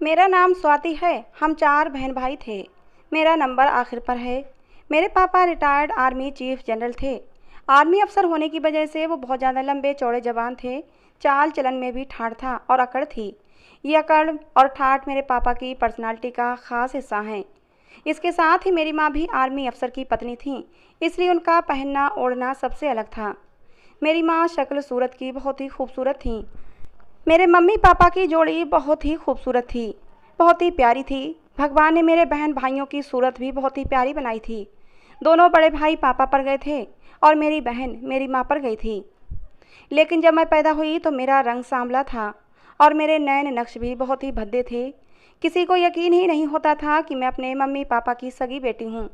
मेरा नाम स्वाति है। हम 4 बहन भाई थे। मेरा नंबर आखिर पर है। मेरे पापा रिटायर्ड आर्मी चीफ जनरल थे। आर्मी अफसर होने की वजह से वो बहुत ज़्यादा लंबे चौड़े जवान थे। चाल चलन में भी ठाठ था और अकड़ थी। ये अकड़ और ठाठ मेरे पापा की पर्सनालिटी का ख़ास हिस्सा हैं। इसके साथ ही मेरी माँ भी आर्मी अफसर की पत्नी थी, इसलिए उनका पहनना ओढ़ना सबसे अलग था। मेरी माँ शक्ल सूरत की बहुत ही खूबसूरत थी। मेरे मम्मी पापा की जोड़ी बहुत ही खूबसूरत थी, बहुत ही प्यारी थी। भगवान ने मेरे बहन भाइयों की सूरत भी बहुत ही प्यारी बनाई थी। दोनों बड़े भाई पापा पर गए थे और मेरी बहन मेरी माँ पर गई थी। लेकिन जब मैं पैदा हुई तो मेरा रंग सांवला था और मेरे नैन नक्श भी बहुत ही भद्दे थे। किसी को यकीन ही नहीं होता था कि मैं अपने मम्मी पापा की सगी बेटी हूँ।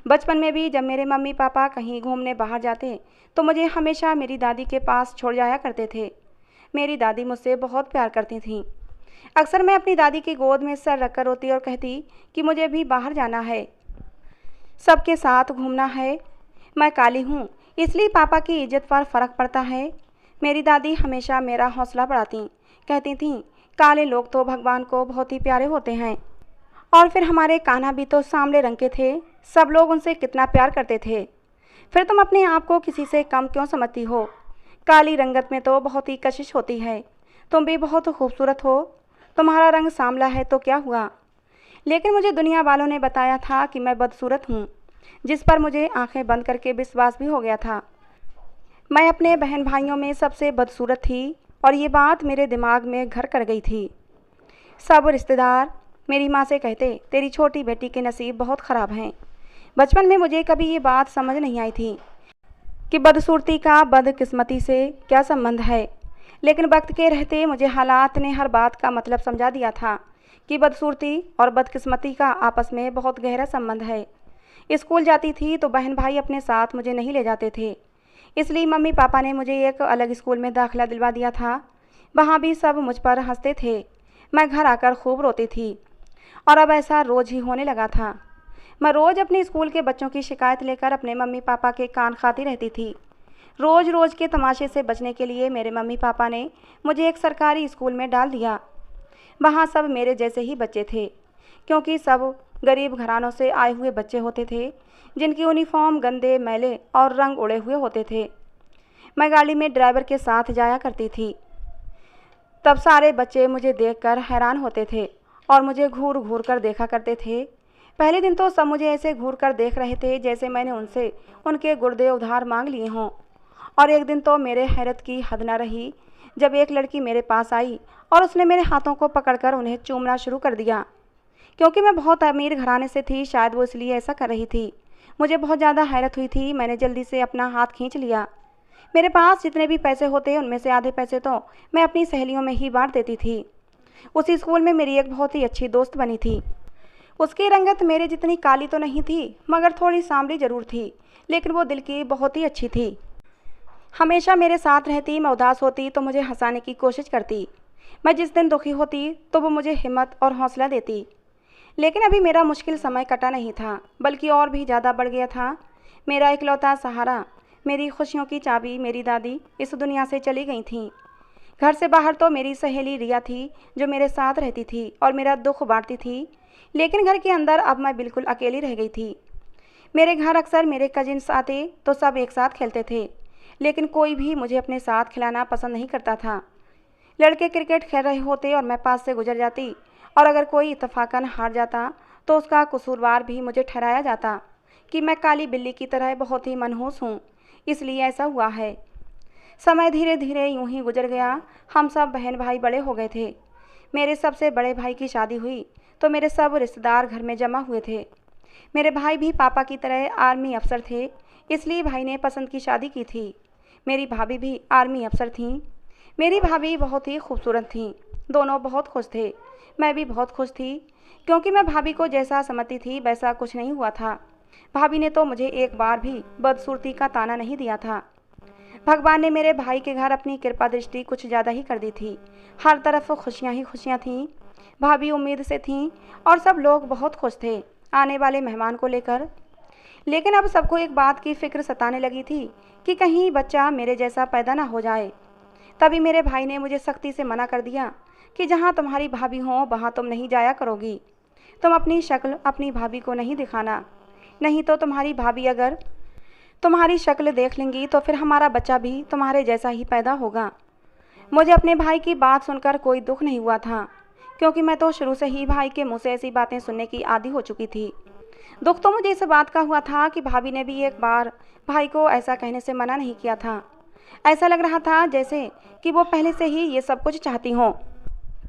बचपन में भी जब मेरे मम्मी पापा कहीं घूमने बाहर जाते तो मुझे हमेशा मेरी दादी के पास छोड़ जाया करते थे। मेरी दादी मुझसे बहुत प्यार करती थीं। अक्सर मैं अपनी दादी की गोद में सर रखकर रोती और कहती कि मुझे भी बाहर जाना है, सबके साथ घूमना है। मैं काली हूँ, इसलिए पापा की इज्जत पर फ़र्क पड़ता है। मेरी दादी हमेशा मेरा हौसला बढ़ाती, कहती थीं काले लोग तो भगवान को बहुत ही प्यारे होते हैं। और फिर हमारे कान्हा भी तो सांवले रंग के थे, सब लोग उनसे कितना प्यार करते थे। फिर तुम अपने आप को किसी से कम क्यों समझती हो? काली रंगत में तो बहुत ही कशिश होती है। तुम भी बहुत खूबसूरत हो। तुम्हारा रंग सांवला है तो क्या हुआ? लेकिन मुझे दुनिया वालों ने बताया था कि मैं बदसूरत हूँ, जिस पर मुझे आंखें बंद करके विश्वास भी हो गया था। मैं अपने बहन भाइयों में सबसे बदसूरत थी और ये बात मेरे दिमाग में घर कर गई थी। सब रिश्तेदार मेरी माँ से कहते तेरी छोटी बेटी के नसीब बहुत ख़राब हैं। बचपन में मुझे कभी ये बात समझ नहीं आई थी कि बदसूरती का बदकिस्मती से क्या संबंध है। लेकिन वक्त के रहते मुझे हालात ने हर बात का मतलब समझा दिया था कि बदसूरती और बदकिस्मती का आपस में बहुत गहरा संबंध है। स्कूल जाती थी तो बहन भाई अपने साथ मुझे नहीं ले जाते थे, इसलिए मम्मी पापा ने मुझे एक अलग स्कूल में दाखिला दिलवा दिया था। वहाँ भी सब मुझ पर हंसते थे। मैं घर आकर खूब रोती थी और अब ऐसा रोज़ ही होने लगा था। मैं रोज़ अपने स्कूल के बच्चों की शिकायत लेकर अपने मम्मी पापा के कान खाती रहती थी। रोज़ रोज़ के तमाशे से बचने के लिए मेरे मम्मी पापा ने मुझे एक सरकारी स्कूल में डाल दिया। वहाँ सब मेरे जैसे ही बच्चे थे, क्योंकि सब गरीब घरानों से आए हुए बच्चे होते थे जिनकी यूनिफॉर्म गंदे मैले और रंग उड़े हुए होते थे। मैं गाड़ी में ड्राइवर के साथ जाया करती थी। तब सारे बच्चे मुझे देखकर हैरान होते थे और मुझे घूर घूर कर देखा करते थे। पहले दिन तो सब मुझे ऐसे घूर कर देख रहे थे जैसे मैंने उनसे उनके गुर्दे उधार मांग लिए हों। और एक दिन तो मेरे हैरत की हद न रही जब एक लड़की मेरे पास आई और उसने मेरे हाथों को पकड़कर उन्हें चूमना शुरू कर दिया। क्योंकि मैं बहुत अमीर घराने से थी, शायद वो इसलिए ऐसा कर रही थी। मुझे बहुत ज़्यादा हैरत हुई थी। मैंने जल्दी से अपना हाथ खींच लिया। मेरे पास जितने भी पैसे होते उनमें से आधे पैसे तो मैं अपनी सहेलियों में ही बांट देती थी। उसी स्कूल में मेरी एक बहुत ही अच्छी दोस्त बनी थी। उसकी रंगत मेरे जितनी काली तो नहीं थी, मगर थोड़ी सांवली जरूर थी, लेकिन वो दिल की बहुत ही अच्छी थी। हमेशा मेरे साथ रहती। मैं उदास होती तो मुझे हंसाने की कोशिश करती। मैं जिस दिन दुखी होती तो वो मुझे हिम्मत और हौसला देती। लेकिन अभी मेरा मुश्किल समय कटा नहीं था, बल्कि और भी ज़्यादा बढ़ गया था। मेरा इकलौता सहारा, मेरी खुशियों की चाबी मेरी दादी इस दुनिया से चली गई थी। घर से बाहर तो मेरी सहेली रिया थी जो मेरे साथ रहती थी और मेरा दुख बांटती थी। लेकिन घर के अंदर अब मैं बिल्कुल अकेली रह गई थी। मेरे घर अक्सर मेरे कजिन्स आते तो सब एक साथ खेलते थे, लेकिन कोई भी मुझे अपने साथ खिलाना पसंद नहीं करता था। लड़के क्रिकेट खेल रहे होते और मैं पास से गुजर जाती, और अगर कोई इत्तेफाकन हार जाता तो उसका कसूरवार भी मुझे ठहराया जाता कि मैं काली बिल्ली की तरह बहुत ही मनहूस हूँ, इसलिए ऐसा हुआ है। समय धीरे धीरे यूं ही गुजर गया। हम सब बहन भाई बड़े हो गए थे। मेरे सबसे बड़े भाई की शादी हुई तो मेरे सब रिश्तेदार घर में जमा हुए थे। मेरे भाई भी पापा की तरह आर्मी अफसर थे, इसलिए भाई ने पसंद की शादी की थी। मेरी भाभी भी आर्मी अफसर थीं। मेरी भाभी बहुत ही खूबसूरत थीं। दोनों बहुत खुश थे। मैं भी बहुत खुश थी, क्योंकि मैं भाभी को जैसा समझती थी वैसा कुछ नहीं हुआ था। भाभी ने तो मुझे एक बार भी बदसूरती का ताना नहीं दिया था। भगवान ने मेरे भाई के घर अपनी कृपा दृष्टि कुछ ज़्यादा ही कर दी थी। हर तरफ खुशियाँ ही खुशियाँ थीं। भाभी उम्मीद से थीं और सब लोग बहुत खुश थे आने वाले मेहमान को लेकर। लेकिन अब सबको एक बात की फिक्र सताने लगी थी कि कहीं बच्चा मेरे जैसा पैदा ना हो जाए। तभी मेरे भाई ने मुझे सख्ती से मना कर दिया कि जहाँ तुम्हारी भाभी हो वहाँ तुम नहीं जाया करोगी। तुम अपनी शक्ल अपनी भाभी को नहीं दिखाना, नहीं तो तुम्हारी भाभी अगर तुम्हारी शक्ल देख लेंगी तो फिर हमारा बच्चा भी तुम्हारे जैसा ही पैदा होगा। मुझे अपने भाई की बात सुनकर कोई दुख नहीं हुआ था, क्योंकि मैं तो शुरू से ही भाई के मुँह से ऐसी बातें सुनने की आदी हो चुकी थी। दुख तो मुझे इस बात का हुआ था कि भाभी ने भी एक बार भाई को ऐसा कहने से मना नहीं किया था। ऐसा लग रहा था जैसे कि वो पहले से ही ये सब कुछ चाहती हों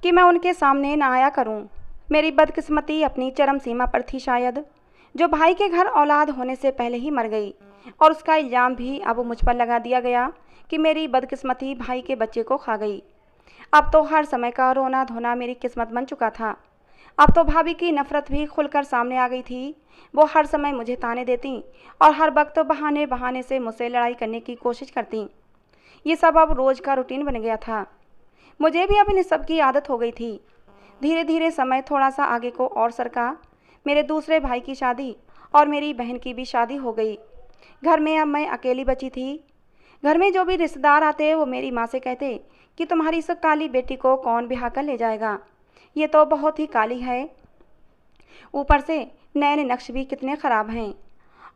कि मैं उनके सामने ना आया करूं। मेरी बदकिस्मती अपनी चरम सीमा पर थी शायद, जो भाई के घर औलाद होने से पहले ही मर गई, और उसका इल्ज़ाम भी अब मुझ पर लगा दिया गया कि मेरी बदकिस्मती भाई के बच्चे को खा गई। अब तो हर समय का रोना धोना मेरी किस्मत बन चुका था। अब तो भाभी की नफ़रत भी खुलकर सामने आ गई थी। वो हर समय मुझे ताने देती और हर वक्त बहाने बहाने से मुझसे लड़ाई करने की कोशिश करती। ये सब अब रोज़ का रूटीन बन गया था। मुझे भी अब इन सब की आदत हो गई थी। धीरे धीरे समय थोड़ा सा आगे को और सरका। मेरे दूसरे भाई की शादी और मेरी बहन की भी शादी हो गई। घर में अब मैं अकेली बची थी। घर में जो भी रिश्तेदार आते वो मेरी माँ से कहते कि तुम्हारी इस काली बेटी को कौन ब्याह कर ले जाएगा, ये तो बहुत ही काली है, ऊपर से नैन नक्श भी कितने ख़राब हैं,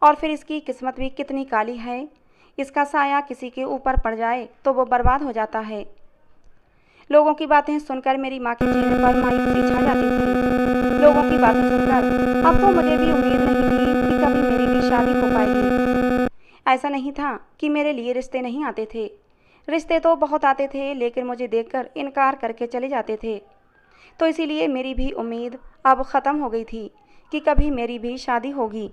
और फिर इसकी किस्मत भी कितनी काली है। इसका साया किसी के ऊपर पड़ जाए तो वो बर्बाद हो जाता है। लोगों की बातें सुनकर मेरी माँ के चेहरे पर मायूसी छा जाती थी। लोगों की बातें सुनकर अब तो मुझे भी उम्मीद नहीं थी कि कभी मेरी भी शादी हो पाएगी। ऐसा नहीं था कि मेरे लिए रिश्ते नहीं आते थे, रिश्ते तो बहुत आते थे, लेकिन मुझे देखकर इनकार करके चले जाते थे। तो इसीलिए मेरी भी उम्मीद अब ख़त्म हो गई थी कि कभी मेरी भी शादी होगी।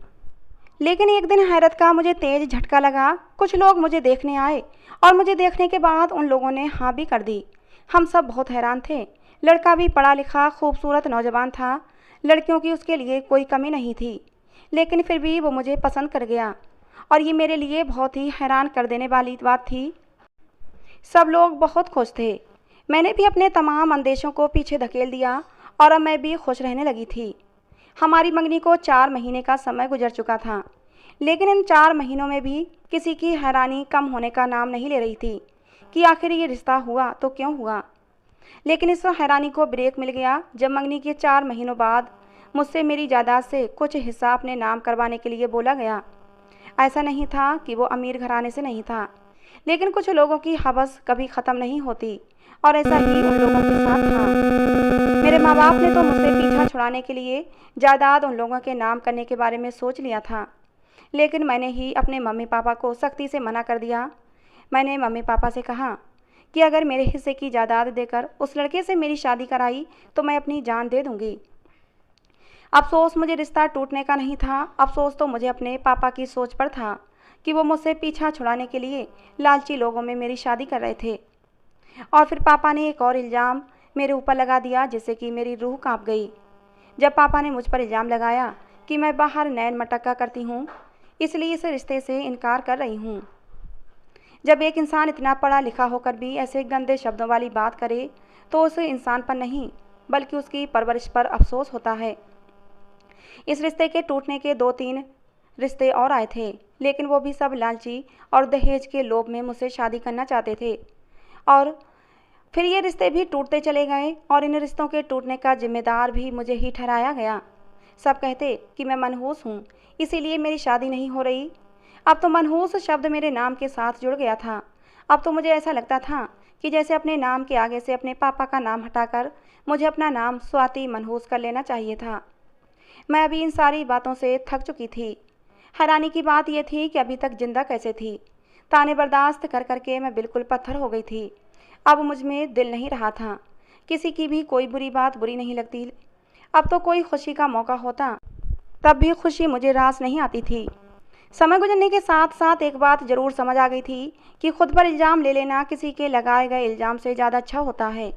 लेकिन एक दिन हैरत का मुझे तेज़ झटका लगा। कुछ लोग मुझे देखने आए और मुझे देखने के बाद उन लोगों ने हाँ भी कर दी। हम सब बहुत हैरान थे। लड़का भी पढ़ा लिखा खूबसूरत नौजवान था, लड़कियों की उसके लिए कोई कमी नहीं थी, लेकिन फिर भी वो मुझे पसंद कर गया, और ये मेरे लिए बहुत ही हैरान कर देने वाली बात थी। सब लोग बहुत खुश थे। मैंने भी अपने तमाम अंदेशों को पीछे धकेल दिया और अब मैं भी खुश रहने लगी थी। हमारी मंगनी को 4 महीने का समय गुजर चुका था, लेकिन इन 4 महीनों में भी किसी की हैरानी कम होने का नाम नहीं ले रही थी कि आखिर ये रिश्ता हुआ तो क्यों हुआ। लेकिन इस हैरानी को ब्रेक मिल गया जब मंगनी के 4 महीनों बाद मुझसे मेरी जायदाद से कुछ हिस्सा अपने नाम करवाने के लिए बोला गया। ऐसा नहीं था कि वो अमीर घराने से नहीं था, लेकिन कुछ लोगों की हवस कभी ख़त्म नहीं होती, और ऐसा ही उन लोगों के साथ था। मेरे माँ बाप ने तो मुझसे पीछा छुड़ाने के लिए जायदाद उन लोगों के नाम करने के बारे में सोच लिया था, लेकिन मैंने ही अपने मम्मी पापा को सख्ती से मना कर दिया। मैंने मम्मी पापा से कहा कि अगर मेरे हिस्से की जायदाद देकर उस लड़के से मेरी शादी कराई तो मैं अपनी जान दे दूँगी। अफसोस मुझे रिश्ता टूटने का नहीं था, अफसोस तो मुझे अपने पापा की सोच पर था कि वो मुझसे पीछा छुड़ाने के लिए लालची लोगों में मेरी शादी कर रहे थे। और फिर पापा ने एक और इल्ज़ाम मेरे ऊपर लगा दिया, जिससे कि मेरी रूह कांप गई। जब पापा ने मुझ पर इल्ज़ाम लगाया कि मैं बाहर नैन मटक्का करती हूँ, इसलिए इस रिश्ते से इनकार कर रही हूँ। जब एक इंसान इतना पढ़ा लिखा होकर भी ऐसे गंदे शब्दों वाली बात करे तो उस इंसान पर नहीं बल्कि उसकी परवरिश पर अफसोस होता है। इस रिश्ते के टूटने के 2-3 रिश्ते और आए थे, लेकिन वो भी सब लालची और दहेज के लोभ में मुझसे शादी करना चाहते थे, और फिर ये रिश्ते भी टूटते चले गए और इन रिश्तों के टूटने का जिम्मेदार भी मुझे ही ठहराया गया। सब कहते कि मैं मनहूस हूँ, इसीलिए मेरी शादी नहीं हो रही। अब तो मनहूस शब्द मेरे नाम के साथ जुड़ गया था। अब तो मुझे ऐसा लगता था कि जैसे अपने नाम के आगे से अपने पापा का नाम हटाकर मुझे अपना नाम स्वाति मनहूस कर लेना चाहिए था। मैं अभी इन सारी बातों से थक चुकी थी। हैरानी की बात यह थी कि अभी तक जिंदा कैसे थी। ताने बर्दाश्त कर करके मैं बिल्कुल पत्थर हो गई थी। अब मुझ में दिल नहीं रहा था, किसी की भी कोई बुरी बात बुरी नहीं लगती। अब तो कोई खुशी का मौका होता तब भी खुशी मुझे रास नहीं आती थी। समय गुजरने के साथ साथ एक बात ज़रूर समझ आ गई थी कि खुद पर इल्ज़ाम ले लेना किसी के लगाए गए इल्ज़ाम से ज़्यादा अच्छा होता है।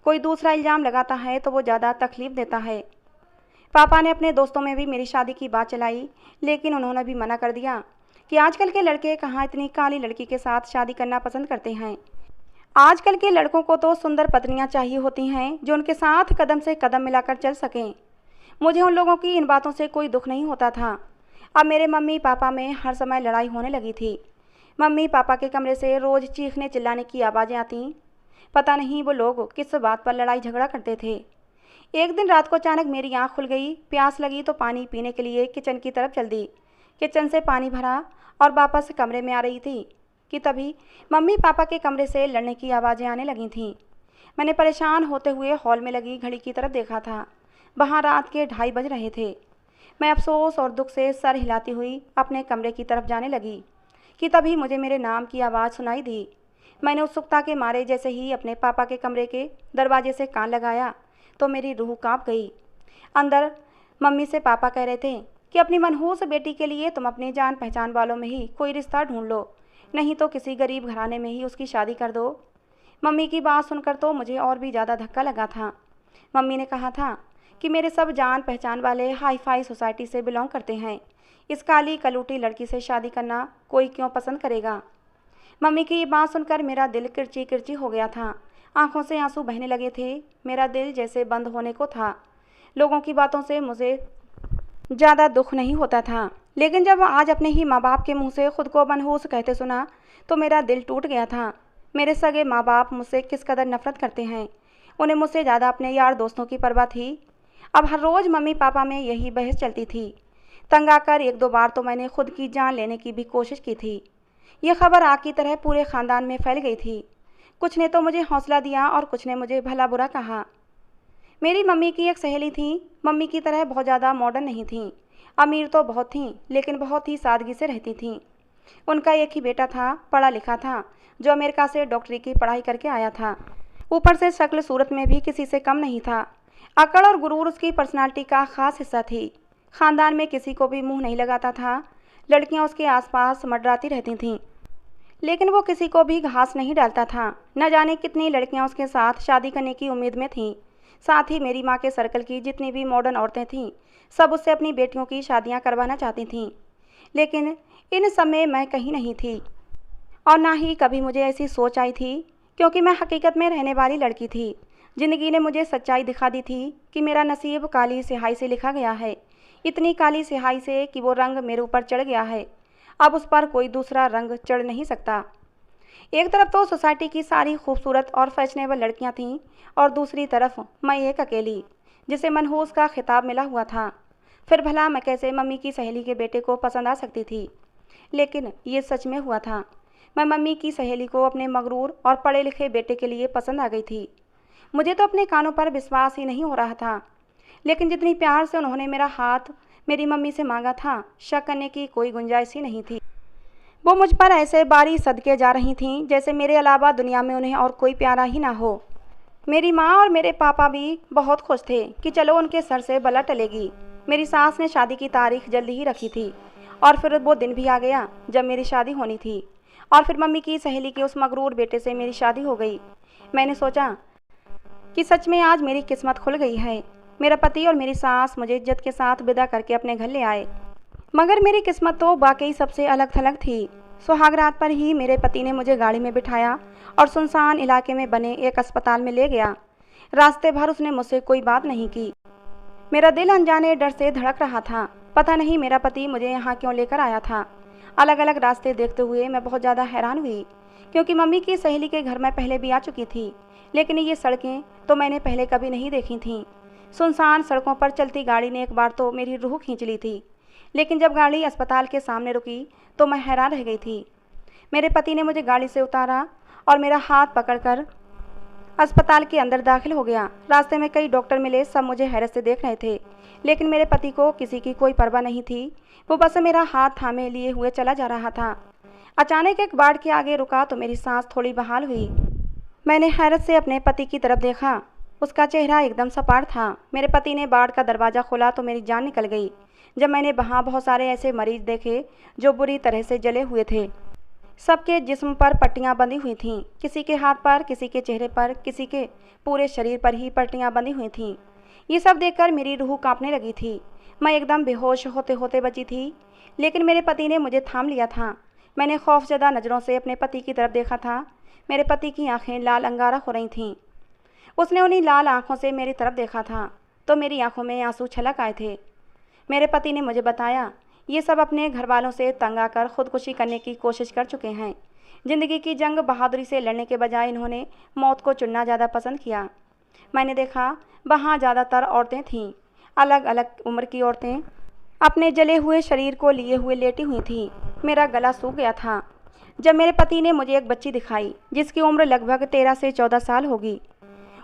कोई दूसरा इल्ज़ाम लगाता है तो वो ज़्यादा तकलीफ़ देता है। पापा ने अपने दोस्तों में भी मेरी शादी की बात चलाई, लेकिन उन्होंने भी मना कर दिया कि आजकल के लड़के कहाँ इतनी काली लड़की के साथ शादी करना पसंद करते हैं। आजकल के लड़कों को तो सुंदर पत्नियां चाहिए होती हैं जो उनके साथ कदम से कदम मिलाकर चल सकें। मुझे उन लोगों की इन बातों से कोई दुख नहीं होता था। अब मेरे मम्मी पापा में हर समय लड़ाई होने लगी थी। मम्मी पापा के कमरे से रोज़ चीखने चिल्लाने की आवाज़ें आती। पता नहीं वो लोग किस बात पर लड़ाई झगड़ा करते थे। एक दिन रात को अचानक मेरी आँख खुल गई, प्यास लगी तो पानी पीने के लिए किचन की तरफ चल दी। किचन से पानी भरा और वापस कमरे में आ रही थी कि तभी मम्मी पापा के कमरे से लड़ने की आवाज़ें आने लगी थीं। मैंने परेशान होते हुए हॉल में लगी घड़ी की तरफ देखा था। वहाँ रात के 2:30 बज रहे थे। मैं अफसोस और दुख से सर हिलाती हुई अपने कमरे की तरफ जाने लगी कि तभी मुझे मेरे नाम की आवाज़ सुनाई दी। मैंने उत्सुकता के मारे जैसे ही अपने पापा के कमरे के दरवाजे से कान लगाया तो मेरी रूह कांप गई। अंदर मम्मी से पापा कह रहे थे कि अपनी मनहूस बेटी के लिए तुम अपनी जान पहचान वालों में ही कोई रिश्ता ढूंढ लो, नहीं तो किसी गरीब घराने में ही उसकी शादी कर दो। मम्मी की बात सुनकर तो मुझे और भी ज़्यादा धक्का लगा था। मम्मी ने कहा था कि मेरे सब जान पहचान वाले हाई फाई सोसाइटी से बिलोंग करते हैं, इस काली कलूटी लड़की से शादी करना कोई क्यों पसंद करेगा। मम्मी की ये बात सुनकर मेरा दिल किरची किरची हो गया था। आंखों से आंसू बहने लगे थे। मेरा दिल जैसे बंद होने को था। लोगों की बातों से मुझे ज़्यादा दुख नहीं होता था, लेकिन जब आज अपने ही माँ बाप के मुंह से खुद को मनहूस कहते सुना तो मेरा दिल टूट गया था। मेरे सगे माँ बाप मुझसे किस कदर नफरत करते हैं, उन्हें मुझसे ज़्यादा अपने यार दोस्तों की परवाह थी। अब हर रोज़ मम्मी पापा में यही बहस चलती थी। तंग आकर 1-2 बार तो मैंने खुद की जान लेने की भी कोशिश की थी। यह खबर आग की तरह पूरे ख़ानदान में फैल गई थी। कुछ ने तो मुझे हौसला दिया और कुछ ने मुझे भला बुरा कहा। मेरी मम्मी की एक सहेली थी। मम्मी की तरह बहुत ज़्यादा मॉडर्न नहीं थी। अमीर तो बहुत थीं, लेकिन बहुत ही सादगी से रहती थीं। उनका एक ही बेटा था, पढ़ा लिखा था, जो अमेरिका से डॉक्टरी की पढ़ाई करके आया था। ऊपर से शक्ल सूरत में भी किसी से कम नहीं था। अकड़ और गुरूर उसकी पर्सनालिटी का खास हिस्सा थी। ख़ानदान में किसी को भी मुंह नहीं लगाता था। लड़कियां उसके आसपास मंडराती रहती थीं, लेकिन वो किसी को भी घास नहीं डालता था। न जाने कितनी लड़कियां उसके साथ शादी करने की उम्मीद में थीं। साथ ही मेरी माँ के सर्कल की जितनी भी मॉडर्न औरतें थीं, सब उससे अपनी बेटियों की शादियां करवाना चाहती थीं। लेकिन इन सब में मैं कहीं नहीं थी, और ना ही कभी मुझे ऐसी सोच आई थी, क्योंकि मैं हकीकत में रहने वाली लड़की थी। ज़िंदगी ने मुझे सच्चाई दिखा दी थी कि मेरा नसीब काली स्याही से लिखा गया है। इतनी काली स्याही से कि वो रंग मेरे ऊपर चढ़ गया है। अब उस पर कोई दूसरा रंग चढ़ नहीं सकता। एक तरफ तो सोसाइटी की सारी खूबसूरत और फैशनेबल लड़कियां थीं, और दूसरी तरफ मैं एक अकेली, जिसे मनहूस का खिताब मिला हुआ था। फिर भला मैं कैसे मम्मी की सहेली के बेटे को पसंद आ सकती थी। लेकिन ये सच में हुआ था। मैं मम्मी की सहेली को अपने मगरूर और पढ़े लिखे बेटे के लिए पसंद आ गई थी। मुझे तो अपने कानों पर विश्वास ही नहीं हो रहा था। लेकिन जितनी प्यार से उन्होंने मेरा हाथ मेरी मम्मी से मांगा था, शक करने की कोई गुंजाइश ही नहीं थी। वो मुझ पर ऐसे बारी सदके जा रही थीं जैसे मेरे अलावा दुनिया में उन्हें और कोई प्यारा ही ना हो। मेरी माँ और मेरे पापा भी बहुत खुश थे कि चलो उनके सर से बला टलेगी। मेरी सास ने शादी की तारीख जल्दी ही रखी थी, और फिर वो दिन भी आ गया जब मेरी शादी होनी थी। और फिर मम्मी की सहेली के उस मगरूर बेटे से मेरी शादी हो गई। मैंने सोचा कि सच में आज मेरी किस्मत खुल गई है। मेरा पति और मेरी सास मुझे इज्जत के साथ विदा करके अपने घर ले आए। मगर मेरी किस्मत तो वाकई सबसे अलग थलग थी। सुहागरात पर ही मेरे पति ने मुझे गाड़ी में बिठाया और सुनसान इलाके में बने एक अस्पताल में ले गया। रास्ते भर उसने मुझसे कोई बात नहीं की। मेरा दिल अनजाने डर से धड़क रहा था। पता नहीं मेरा पति मुझे यहाँ क्यों लेकर आया था। अलग अलग रास्ते देखते हुए मैं बहुत ज़्यादा हैरान हुई, क्योंकि मम्मी की सहेली के घर में पहले भी आ चुकी थी, लेकिन ये सड़कें तो मैंने पहले कभी नहीं देखी थीं। सुनसान सड़कों पर चलती गाड़ी ने एक बार तो मेरी रूह खींच ली थी, लेकिन जब गाड़ी अस्पताल के सामने रुकी तो मैं हैरान रह गई थी। मेरे पति ने मुझे गाड़ी से उतारा और मेरा हाथ पकड़कर अस्पताल के अंदर दाखिल हो गया। रास्ते में कई डॉक्टर मिले, सब मुझे हैरत से देख रहे थे, लेकिन मेरे पति को किसी की कोई परवाह नहीं थी। वो बस मेरा हाथ थामे लिए हुए चला जा रहा था। अचानक एक बाड़ के आगे रुका तो मेरी सांस थोड़ी बहाल हुई। मैंने हैरत से अपने पति की तरफ देखा। उसका चेहरा एकदम सपाट था। मेरे पति ने बाड़ का दरवाज़ा खोला तो मेरी जान निकल गई जब मैंने वहाँ बहुत सारे ऐसे मरीज देखे जो बुरी तरह से जले हुए थे। सबके जिस्म पर पट्टियाँ बंधी हुई थीं, किसी के हाथ पर, किसी के चेहरे पर, किसी के पूरे शरीर पर ही पट्टियाँ बंधी हुई थीं। ये सब देखकर मेरी रूह कांपने लगी थी। मैं एकदम बेहोश होते होते बची थी, लेकिन मेरे पति ने मुझे थाम लिया था। मैंने खौफजदा नज़रों से अपने पति की तरफ देखा था। मेरे पति की आंखें लाल अंगारा हो रही थीं। उसने उन्हीं लाल आंखों से मेरी तरफ देखा था तो मेरी आंखों में आंसू छलक आए थे। मेरे पति ने मुझे बताया, ये सब अपने घर वालों से तंग आकर खुदकुशी करने की कोशिश कर चुके हैं, ज़िंदगी की जंग बहादुरी से लड़ने के बजाय इन्होंने मौत को चुनना ज़्यादा पसंद किया। मैंने देखा वहाँ ज़्यादातर औरतें थीं, अलग अलग उम्र की औरतें अपने जले हुए शरीर को लिए हुए लेटी हुई थीं। मेरा गला सूख गया था जब मेरे पति ने मुझे एक बच्ची दिखाई जिसकी उम्र लगभग 13 से 14 साल होगी।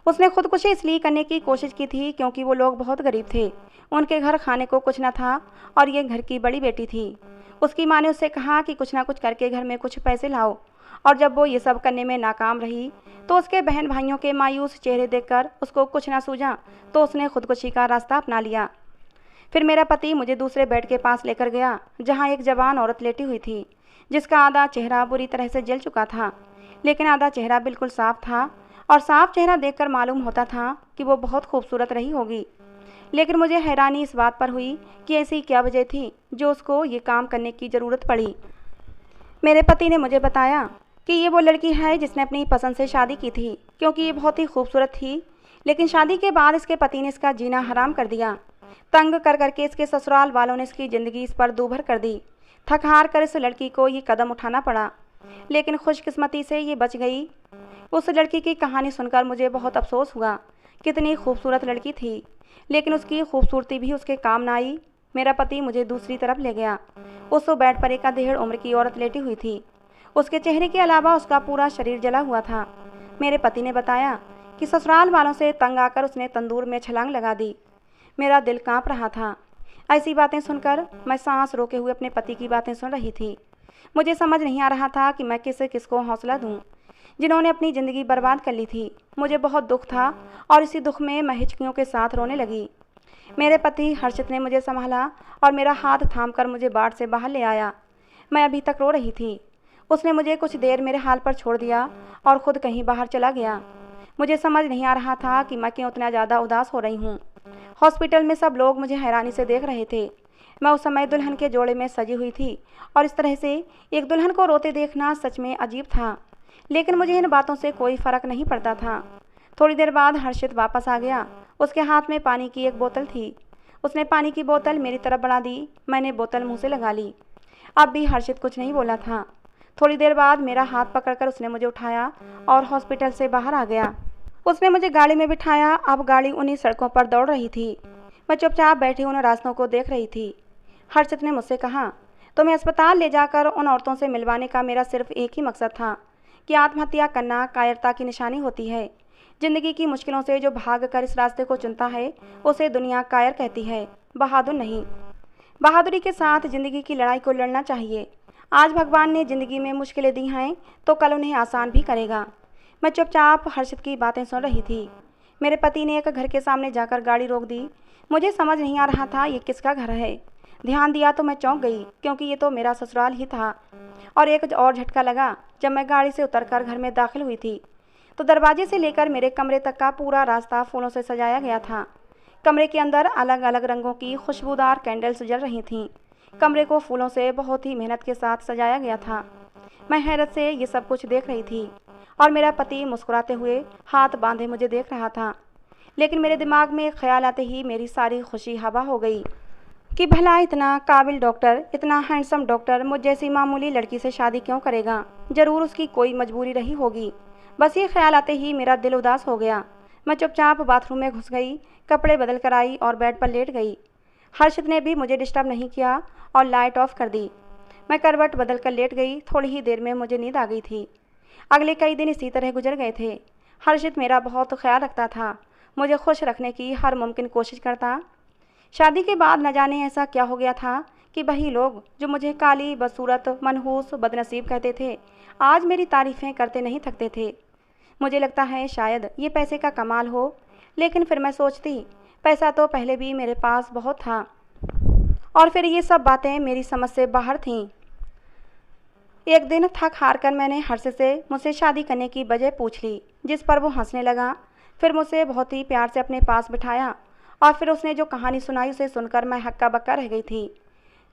उसने खुदकुशी इसलिए करने की कोशिश की थी क्योंकि वो लोग बहुत गरीब थे, उनके घर खाने को कुछ न था और ये घर की बड़ी बेटी थी। उसकी माँ ने उससे कहा कि कुछ ना कुछ करके घर में कुछ पैसे लाओ, और जब वो ये सब करने में नाकाम रही तो उसके बहन भाइयों के मायूस चेहरे देखकर उसको कुछ ना सूझा तो उसने खुदकुशी का रास्ता अपना लिया। फिर मेरा पति मुझे दूसरे बेड के पास लेकर गया जहाँ एक जवान औरत लेटी हुई थी जिसका आधा चेहरा बुरी तरह से जल चुका था, लेकिन आधा चेहरा बिल्कुल साफ था और साफ चेहरा देखकर मालूम होता था कि वो बहुत खूबसूरत रही होगी। लेकिन मुझे हैरानी इस बात पर हुई कि ऐसी क्या वजह थी जो उसको ये काम करने की ज़रूरत पड़ी। मेरे पति ने मुझे बताया कि ये वो लड़की है जिसने अपनी पसंद से शादी की थी क्योंकि ये बहुत ही खूबसूरत थी, लेकिन शादी के बाद इसके पति ने इसका जीना हराम कर दिया। तंग कर करके इसके ससुराल वालों ने इसकी ज़िंदगी इस पर दूभर कर दी। थक हार कर इस लड़की को ये कदम उठाना पड़ा, लेकिन खुशकिस्मती से ये बच गई। उस लड़की की कहानी सुनकर मुझे बहुत अफसोस हुआ। कितनी खूबसूरत लड़की थी, लेकिन उसकी खूबसूरती भी उसके काम ना आई। मेरा पति मुझे दूसरी तरफ ले गया। उस बेड पर एक आधेड़ उम्र की औरत लेटी हुई थी। उसके चेहरे के अलावा उसका पूरा शरीर जला हुआ था। मेरे पति ने बताया कि ससुराल वालों से तंग आकर उसने तंदूर में छलांग लगा दी। मेरा दिल कांप रहा था। ऐसी बातें सुनकर मैं सांस रोके हुए अपने पति की बातें सुन रही थी। मुझे समझ नहीं आ रहा था कि मैं किसको हौसला दूं, जिन्होंने अपनी ज़िंदगी बर्बाद कर ली थी। मुझे बहुत दुख था और इसी दुख में मैं हिचकियों के साथ रोने लगी। मेरे पति हर्षित ने मुझे संभाला और मेरा हाथ थामकर मुझे वार्ड से बाहर ले आया। मैं अभी तक रो रही थी। उसने मुझे कुछ देर मेरे हाल पर छोड़ दिया और ख़ुद कहीं बाहर चला गया। मुझे समझ नहीं आ रहा था कि मैं क्यों उतना ज़्यादा उदास हो रही हूँ। हॉस्पिटल में सब लोग मुझे हैरानी से देख रहे थे। मैं उस समय दुल्हन के जोड़े में सजी हुई थी और इस तरह से एक दुल्हन को रोते देखना सच में अजीब था, लेकिन मुझे इन बातों से कोई फ़र्क नहीं पड़ता था। थोड़ी देर बाद हर्षित वापस आ गया। उसके हाथ में पानी की एक बोतल थी। उसने पानी की बोतल मेरी तरफ बढ़ा दी। मैंने बोतल मुँह से लगा ली। अब भी हर्षित कुछ नहीं बोला था। थोड़ी देर बाद मेरा हाथ पकड़कर उसने मुझे उठाया और हॉस्पिटल से बाहर आ गया। उसने मुझे गाड़ी में बिठाया। अब गाड़ी उन्हीं सड़कों पर दौड़ रही थी। मैं चुपचाप बैठी उन रास्तों को देख रही थी। हर्षित ने मुझसे कहा, तुम्हें अस्पताल ले जाकर उन औरतों से मिलवाने का मेरा सिर्फ एक ही मकसद था कि आत्महत्या करना कायरता की निशानी होती है। ज़िंदगी की मुश्किलों से जो भाग कर इस रास्ते को चुनता है उसे दुनिया कायर कहती है, बहादुर नहीं। बहादुरी के साथ ज़िंदगी की लड़ाई को लड़ना चाहिए। आज भगवान ने ज़िंदगी में मुश्किलें दी हैं तो कल उन्हें आसान भी करेगा। मैं चुपचाप हर्षित की बातें सुन रही थी। मेरे पति ने एक घर के सामने जाकर गाड़ी रोक दी। मुझे समझ नहीं आ रहा था ये किसका घर है। ध्यान दिया तो मैं चौंक गई क्योंकि ये तो मेरा ससुराल ही था। और एक और झटका लगा जब मैं गाड़ी से उतरकर घर में दाखिल हुई थी तो दरवाजे से लेकर मेरे कमरे तक का पूरा रास्ता फूलों से सजाया गया था। कमरे के अंदर अलग अलग रंगों की खुशबूदार कैंडल्स जल रही थीं। कमरे को फूलों से बहुत ही मेहनत के साथ सजाया गया था। मैं हैरत से ये सब कुछ देख रही थी और मेरा पति मुस्कुराते हुए हाथ बांधे मुझे देख रहा था। लेकिन मेरे दिमाग में एक ख्याल आते ही मेरी सारी खुशी हवा हो गई कि भला इतना काबिल डॉक्टर, इतना हैंडसम डॉक्टर मुझ जैसी मामूली लड़की से शादी क्यों करेगा। ज़रूर उसकी कोई मजबूरी रही होगी। बस ये ख्याल आते ही मेरा दिल उदास हो गया। मैं चुपचाप बाथरूम में घुस गई, कपड़े बदल कर आई और बेड पर लेट गई। हर्षित ने भी मुझे डिस्टर्ब नहीं किया और लाइट ऑफ कर दी। मैं करवट बदल कर लेट गई। थोड़ी ही देर में मुझे नींद आ गई थी। अगले कई दिन इसी तरह गुजर गए थे। हर्षित मेरा बहुत ख्याल रखता था, मुझे खुश रखने की हर मुमकिन कोशिश करता। शादी के बाद न जाने ऐसा क्या हो गया था कि वही लोग जो मुझे काली, बदसूरत, मनहूस, बदनसीब कहते थे, आज मेरी तारीफ़ें करते नहीं थकते थे। मुझे लगता है शायद ये पैसे का कमाल हो, लेकिन फिर मैं सोचती पैसा तो पहले भी मेरे पास बहुत था और फिर ये सब बातें मेरी समझ से बाहर थीं। एक दिन थक हार कर मैंने हर्षित से मुझसे शादी करने की वजह पूछ ली, जिस पर वो हंसने लगा। फिर मुझसे बहुत ही प्यार से अपने पास बिठाया और फिर उसने जो कहानी सुनाई उसे सुनकर मैं हक्का बक्का रह गई थी।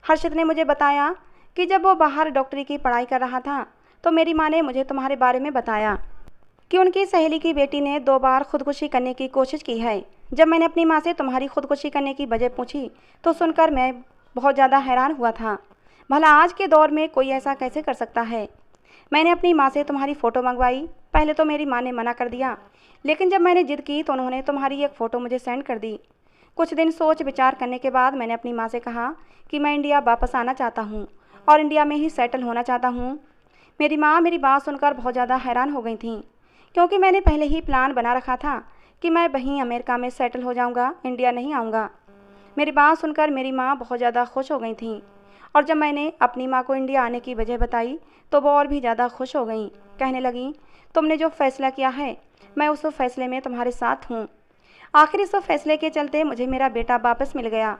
हर्षित ने मुझे बताया कि जब वो बाहर डॉक्टरी की पढ़ाई कर रहा था तो मेरी माँ ने मुझे तुम्हारे बारे में बताया कि उनकी सहेली की बेटी ने 2 बार खुदकुशी करने की कोशिश की है। जब मैंने अपनी माँ से तुम्हारी खुदकुशी करने की वजह पूछी तो सुनकर मैं बहुत ज़्यादा हैरान हुआ था। भला आज के दौर में कोई ऐसा कैसे कर सकता है। मैंने अपनी माँ से तुम्हारी फ़ोटो मंगवाई। पहले तो मेरी माँ ने मना कर दिया, लेकिन जब मैंने ज़िद की तो उन्होंने तुम्हारी एक फ़ोटो मुझे सेंड कर दी। कुछ दिन सोच विचार करने के बाद मैंने अपनी माँ से कहा कि मैं इंडिया वापस आना चाहता हूँ और इंडिया में ही सेटल होना चाहता हूँ। मेरी माँ मेरी बात सुनकर बहुत ज़्यादा हैरान हो गई थी, क्योंकि मैंने पहले ही प्लान बना रखा था कि मैं वहीं अमेरिका में सेटल हो जाऊँगा, इंडिया नहीं आऊँगा। मेरी बात सुनकर मेरी माँ बहुत ज़्यादा खुश हो गई थी, और जब मैंने अपनी माँ को इंडिया आने की वजह बताई तो वो और भी ज़्यादा खुश हो गई। कहने लगी, तुमने जो फ़ैसला किया है मैं उस फैसले में तुम्हारे साथ हूँ। आखिर इस फैसले के चलते मुझे मेरा बेटा वापस मिल गया,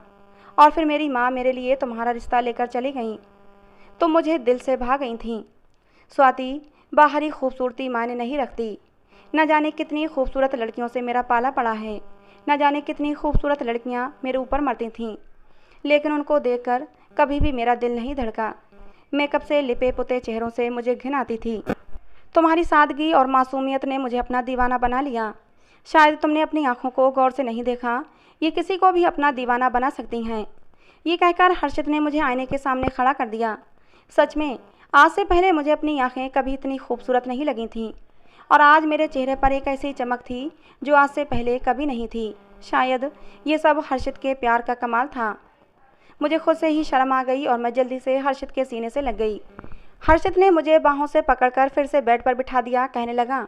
और फिर मेरी माँ मेरे लिए तुम्हारा रिश्ता लेकर चली गई। तुम मुझे दिल से भा गई थी। स्वाति, बाहरी खूबसूरती मायने नहीं रखती। न जाने कितनी खूबसूरत लड़कियों से मेरा पाला पड़ा है, न जाने कितनी खूबसूरत लड़कियाँ मेरे ऊपर मरती थीं, लेकिन उनको देखकर कभी भी मेरा दिल नहीं धड़का। मेकअप से लिपे पुते चेहरों से मुझे घिन आती थी। तुम्हारी सादगी और मासूमियत ने मुझे अपना दीवाना बना लिया। शायद तुमने अपनी आंखों को गौर से नहीं देखा, ये किसी को भी अपना दीवाना बना सकती हैं। ये कहकर हर्षित ने मुझे आईने के सामने खड़ा कर दिया। सच में आज से पहले मुझे अपनी आंखें कभी इतनी खूबसूरत नहीं लगी थीं, और आज मेरे चेहरे पर एक ऐसी चमक थी जो आज से पहले कभी नहीं थी। शायद ये सब हर्षित के प्यार का कमाल था। मुझे खुद से ही शर्म आ गई और मैं जल्दी से हर्षित के सीने से लग गई। हर्षित ने मुझे बाहों से पकड़कर फिर से बेड पर बिठा दिया। कहने लगा,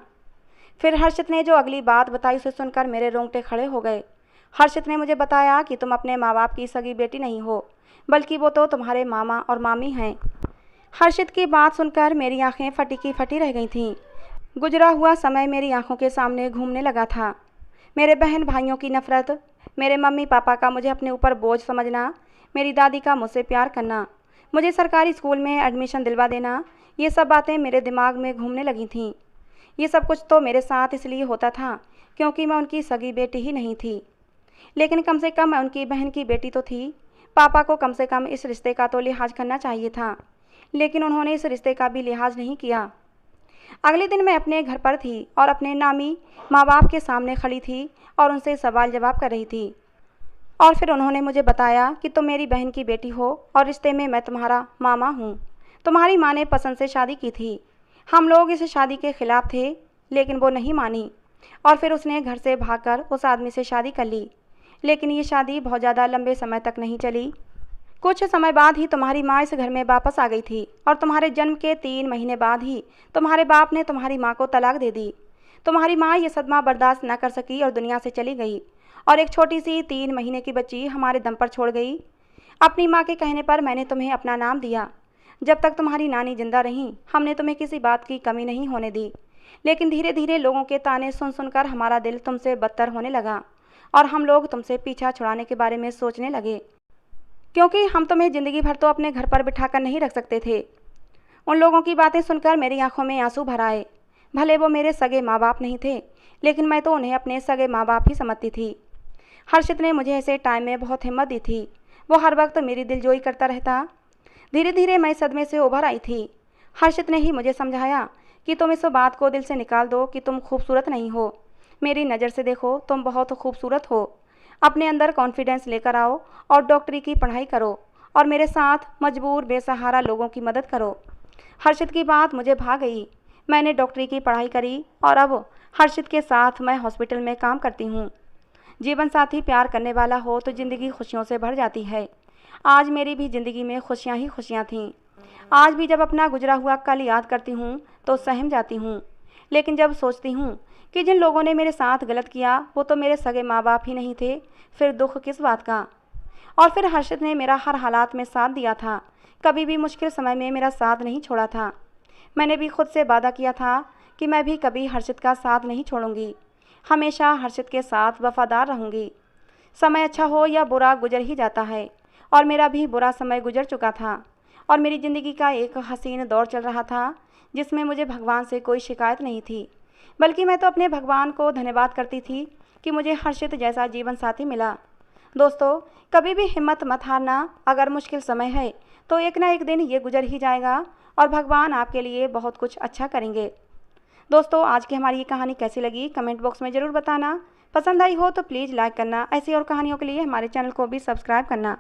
फिर हर्षित ने जो अगली बात बताई उसे सुनकर मेरे रोंगटे खड़े हो गए। हर्षित ने मुझे बताया कि तुम अपने माँ बाप की सगी बेटी नहीं हो, बल्कि वो तो तुम्हारे मामा और मामी हैं। हर्षित की बात सुनकर मेरी आंखें फटी की फटी रह गई थीं। गुजरा हुआ समय मेरी आंखों के सामने घूमने लगा था। मेरे बहन भाइयों की नफ़रत, मेरे मम्मी पापा का मुझे अपने ऊपर बोझ समझना, मेरी दादी का मुझसे प्यार करना, मुझे सरकारी स्कूल में एडमिशन दिलवा देना, ये सब बातें मेरे दिमाग में घूमने लगी थीं। ये सब कुछ तो मेरे साथ इसलिए होता था क्योंकि मैं उनकी सगी बेटी ही नहीं थी, लेकिन कम से कम मैं उनकी बहन की बेटी तो थी। पापा को कम से कम इस रिश्ते का तो लिहाज करना चाहिए था, लेकिन उन्होंने इस रिश्ते का भी लिहाज नहीं किया। अगले दिन मैं अपने घर पर थी और अपने नामी माँ बाप के सामने खड़ी थी और उनसे सवाल जवाब कर रही थी। और फिर उन्होंने मुझे बताया कि तुम मेरी बहन की बेटी हो और रिश्ते में मैं तुम्हारा मामा हूँ। तुम्हारी माँ ने पसंद से शादी की थी। हम लोग इस शादी के खिलाफ थे, लेकिन वो नहीं मानी, और फिर उसने घर से भागकर उस आदमी से शादी कर ली। लेकिन ये शादी बहुत ज़्यादा लंबे समय तक नहीं चली। कुछ समय बाद ही तुम्हारी माँ इस घर में वापस आ गई थी, और तुम्हारे जन्म के 3 महीने बाद ही तुम्हारे बाप ने तुम्हारी माँ को तलाक दे दी। तुम्हारी माँ ये सदमा बर्दाश्त न कर सकी और दुनिया से चली गई, और एक छोटी सी 3 महीने की बच्ची हमारे दम पर छोड़ गई। अपनी माँ के कहने पर मैंने तुम्हें अपना नाम दिया। जब तक तुम्हारी नानी जिंदा रहीं हमने तुम्हें किसी बात की कमी नहीं होने दी, लेकिन धीरे धीरे लोगों के ताने सुन सुनकर हमारा दिल तुमसे बदतर होने लगा, और हम लोग तुमसे पीछा छुड़ाने के बारे में सोचने लगे, क्योंकि हम तुम्हें ज़िंदगी भर तो अपने घर पर बिठाकर नहीं रख सकते थे। उन लोगों की बातें सुनकर मेरी आंखों में आंसू भर आए। भले वो मेरे सगे माँ बाप नहीं थे, लेकिन मैं तो उन्हें अपने सगे माँ बाप ही समझती थी। हर्षित ने मुझे ऐसे टाइम में बहुत हिम्मत दी थी। वो हर वक्त मेरी दिलजोई करता रहता। धीरे धीरे मैं सदमे से उभर आई थी। हर्षित ने ही मुझे समझाया कि तुम इस बात को दिल से निकाल दो कि तुम खूबसूरत नहीं हो। मेरी नज़र से देखो, तुम बहुत खूबसूरत हो। अपने अंदर कॉन्फिडेंस लेकर आओ और डॉक्टरी की पढ़ाई करो, और मेरे साथ मजबूर बेसहारा लोगों की मदद करो। हर्षित की बात मुझे भा गई। मैंने डॉक्टरी की पढ़ाई करी और अब हर्षित के साथ मैं हॉस्पिटल में काम करती हूँ। जीवन साथी प्यार करने वाला हो तो ज़िंदगी खुशियों से भर जाती है। आज मेरी भी ज़िंदगी में खुशियाँ ही खुशियाँ थीं। आज भी जब अपना गुजरा हुआ कल याद करती हूँ तो सहम जाती हूँ, लेकिन जब सोचती हूँ कि जिन लोगों ने मेरे साथ गलत किया वो तो मेरे सगे माँ बाप ही नहीं थे, फिर दुख किस बात का। और फिर हर्षित ने मेरा हर हालात में साथ दिया था, कभी भी मुश्किल समय में मेरा साथ नहीं छोड़ा था। मैंने भी खुद से वादा किया था कि मैं भी कभी हर्षित का साथ नहीं छोड़ूंगी, हमेशा हर्षित के साथ वफादार रहूंगी। समय अच्छा हो या बुरा गुजर ही जाता है, और मेरा भी बुरा समय गुजर चुका था, और मेरी ज़िंदगी का एक हसीन दौर चल रहा था जिसमें मुझे भगवान से कोई शिकायत नहीं थी, बल्कि मैं तो अपने भगवान को धन्यवाद करती थी कि मुझे हर्षित जैसा जीवन साथी मिला। दोस्तों, कभी भी हिम्मत मत हारना। अगर मुश्किल समय है तो एक ना एक दिन ये गुजर ही जाएगा, और भगवान आपके लिए बहुत कुछ अच्छा करेंगे। दोस्तों, आज की हमारी ये कहानी कैसी लगी कमेंट बॉक्स में ज़रूर बताना। पसंद आई हो तो प्लीज़ लाइक करना। ऐसी और कहानियों के लिए हमारे चैनल को भी सब्सक्राइब करना।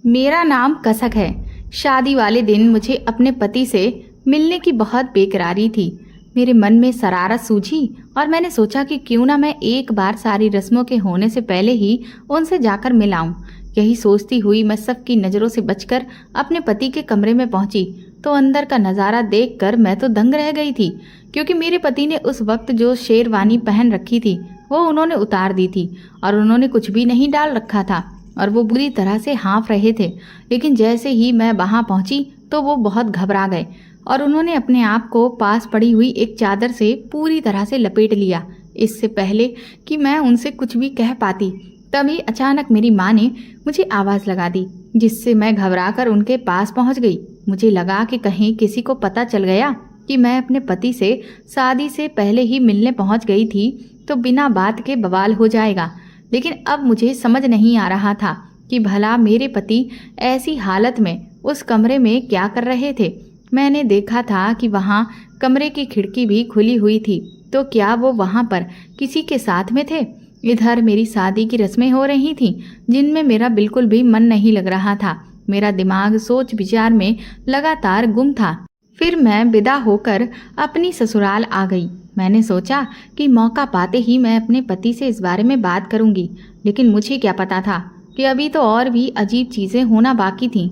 मेरा नाम कसक है। शादी वाले दिन मुझे अपने पति से मिलने की बहुत बेकरारी थी। मेरे मन में शरारत सूझी और मैंने सोचा कि क्यों ना मैं एक बार सारी रस्मों के होने से पहले ही उनसे जाकर मिल आऊं। यही सोचती हुई मैं सबकी नज़रों से बचकर अपने पति के कमरे में पहुंची तो अंदर का नज़ारा देखकर मैं तो दंग रह गई थी, क्योंकि मेरे पति ने उस वक्त जो शेरवानी पहन रखी थी वो उन्होंने उतार दी थी और उन्होंने कुछ भी नहीं डाल रखा था और वो बुरी तरह से हाँफ रहे थे। लेकिन जैसे ही मैं वहाँ पहुंची तो वो बहुत घबरा गए और उन्होंने अपने आप को पास पड़ी हुई एक चादर से पूरी तरह से लपेट लिया। इससे पहले कि मैं उनसे कुछ भी कह पाती तभी अचानक मेरी माँ ने मुझे आवाज़ लगा दी, जिससे मैं घबराकर उनके पास पहुंच गई। मुझे लगा कि कहीं किसी को पता चल गया कि मैं अपने पति से शादी से पहले ही मिलने पहुंच गई थी तो बिना बात के बवाल हो जाएगा। लेकिन अब मुझे समझ नहीं आ रहा था कि भला मेरे पति ऐसी हालत में उस कमरे में क्या कर रहे थे। मैंने देखा था कि वहाँ कमरे की खिड़की भी खुली हुई थी, तो क्या वो वहाँ पर किसी के साथ में थे? इधर मेरी शादी की रस्में हो रही थीं, जिनमें मेरा बिल्कुल भी मन नहीं लग रहा था। मेरा दिमाग सोच विचार में लगातार गुम था। फिर मैं विदा होकर अपनी ससुराल आ गई। मैंने सोचा कि मौका पाते ही मैं अपने पति से इस बारे में बात करूंगी, लेकिन मुझे क्या पता था कि अभी तो और भी अजीब चीज़ें होना बाकी थीं।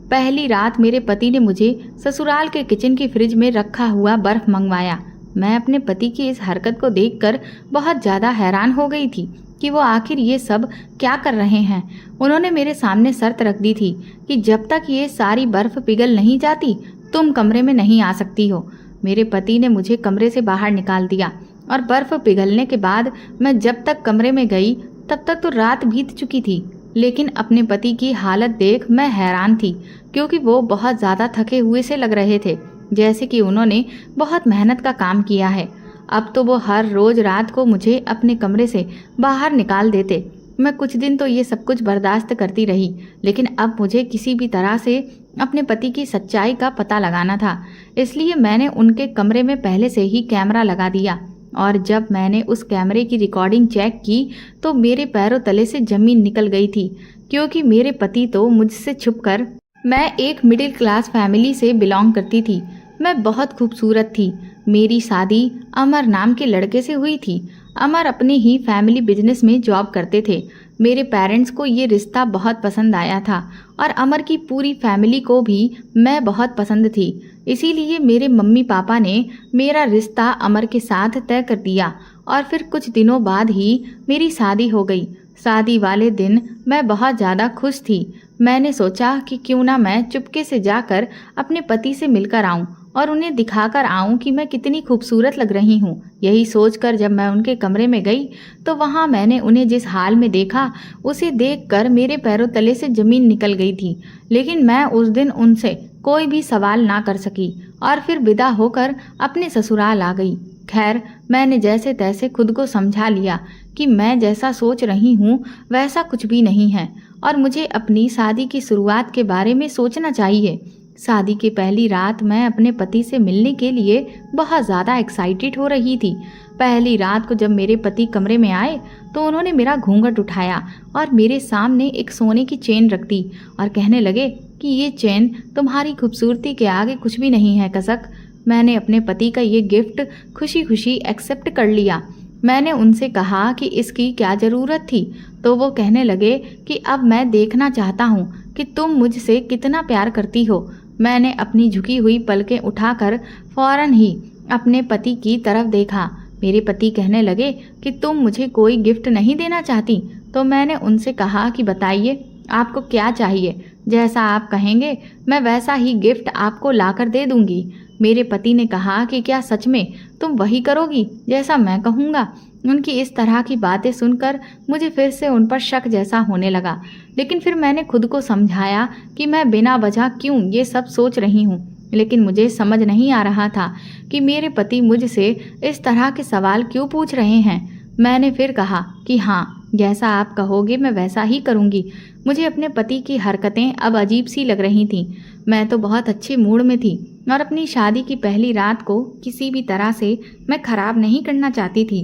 पहली रात मेरे पति ने मुझे ससुराल के किचन की फ्रिज में रखा हुआ बर्फ मंगवाया। मैं अपने पति की इस हरकत को देखकर बहुत ज़्यादा हैरान हो गई थी कि वो आखिर ये सब क्या कर रहे हैं। उन्होंने मेरे सामने शर्त रख दी थी कि जब तक ये सारी बर्फ़ पिघल नहीं जाती तुम कमरे में नहीं आ सकती हो। मेरे पति ने मुझे कमरे से बाहर निकाल दिया और बर्फ़ पिघलने के बाद मैं जब तक कमरे में गई तब तक तो रात बीत चुकी थी। लेकिन अपने पति की हालत देख मैं हैरान थी, क्योंकि वो बहुत ज़्यादा थके हुए से लग रहे थे, जैसे कि उन्होंने बहुत मेहनत का काम किया है। अब तो वो हर रोज़ रात को मुझे अपने कमरे से बाहर निकाल देते। मैं कुछ दिन तो ये सब कुछ बर्दाश्त करती रही, लेकिन अब मुझे किसी भी तरह से अपने पति की सच्चाई का पता लगाना था। इसलिए मैंने उनके कमरे में पहले से ही कैमरा लगा दिया और जब मैंने उस कैमरे की रिकॉर्डिंग चेक की तो मेरे पैरों तले से ज़मीन निकल गई थी, क्योंकि मेरे पति तो मुझसे छुपकर मैं एक मिडिल क्लास फैमिली से बिलोंग करती थी। मैं बहुत खूबसूरत थी। मेरी शादी अमर नाम के लड़के से हुई थी। अमर अपने ही फैमिली बिजनेस में जॉब करते थे। मेरे पेरेंट्स को ये रिश्ता बहुत पसंद आया था और अमर की पूरी फैमिली को भी मैं बहुत पसंद थी। इसीलिए मेरे मम्मी पापा ने मेरा रिश्ता अमर के साथ तय कर दिया और फिर कुछ दिनों बाद ही मेरी शादी हो गई। शादी वाले दिन मैं बहुत ज़्यादा खुश थी। मैंने सोचा कि क्यों ना मैं चुपके से जाकर अपने पति से मिलकर आऊं और उन्हें दिखाकर आऊं कि मैं कितनी खूबसूरत लग रही हूं। यही सोचकर जब मैं उनके कमरे में गई तो वहां मैंने उन्हें जिस हाल में देखा उसे देखकर मेरे पैरों तले से ज़मीन निकल गई थी। लेकिन मैं उस दिन उनसे कोई भी सवाल ना कर सकी और फिर विदा होकर अपने ससुराल आ गई। खैर, मैंने जैसे तैसे खुद को समझा लिया कि मैं जैसा सोच रही हूँ वैसा कुछ भी नहीं है और मुझे अपनी शादी की शुरुआत के बारे में सोचना चाहिए। शादी की पहली रात मैं अपने पति से मिलने के लिए बहुत ज़्यादा एक्साइटेड हो रही थी। पहली रात को जब मेरे पति कमरे में आए तो उन्होंने मेरा घूंघट उठाया और मेरे सामने एक सोने की चेन रख दी और कहने लगे कि ये चेन तुम्हारी खूबसूरती के आगे कुछ भी नहीं है कसक। मैंने अपने पति का ये गिफ्ट खुशी खुशी एक्सेप्ट कर लिया। मैंने उनसे कहा कि इसकी क्या ज़रूरत थी, तो वो कहने लगे कि अब मैं देखना चाहता हूँ कि तुम मुझसे कितना प्यार करती हो। मैंने अपनी झुकी हुई पलकें उठाकर फौरन ही अपने पति की तरफ देखा। मेरे पति कहने लगे कि तुम मुझे कोई गिफ्ट नहीं देना चाहती। तो मैंने उनसे कहा कि बताइए आपको क्या चाहिए, जैसा आप कहेंगे मैं वैसा ही गिफ्ट आपको लाकर दे दूंगी। मेरे पति ने कहा कि क्या सच में तुम वही करोगी जैसा मैं कहूँगा। उनकी इस तरह की बातें सुनकर मुझे फिर से उन पर शक जैसा होने लगा, लेकिन फिर मैंने खुद को समझाया कि मैं बिना वजह क्यों ये सब सोच रही हूँ। लेकिन मुझे समझ नहीं आ रहा था कि मेरे पति मुझसे इस तरह के सवाल क्यों पूछ रहे हैं। मैंने फिर कहा कि हाँ, जैसा आप कहोगे मैं वैसा ही करूँगी। मुझे अपने पति की हरकतें अब अजीब सी लग रही थीं। मैं तो बहुत अच्छे मूड में थी और अपनी शादी की पहली रात को किसी भी तरह से मैं खराब नहीं करना चाहती थी।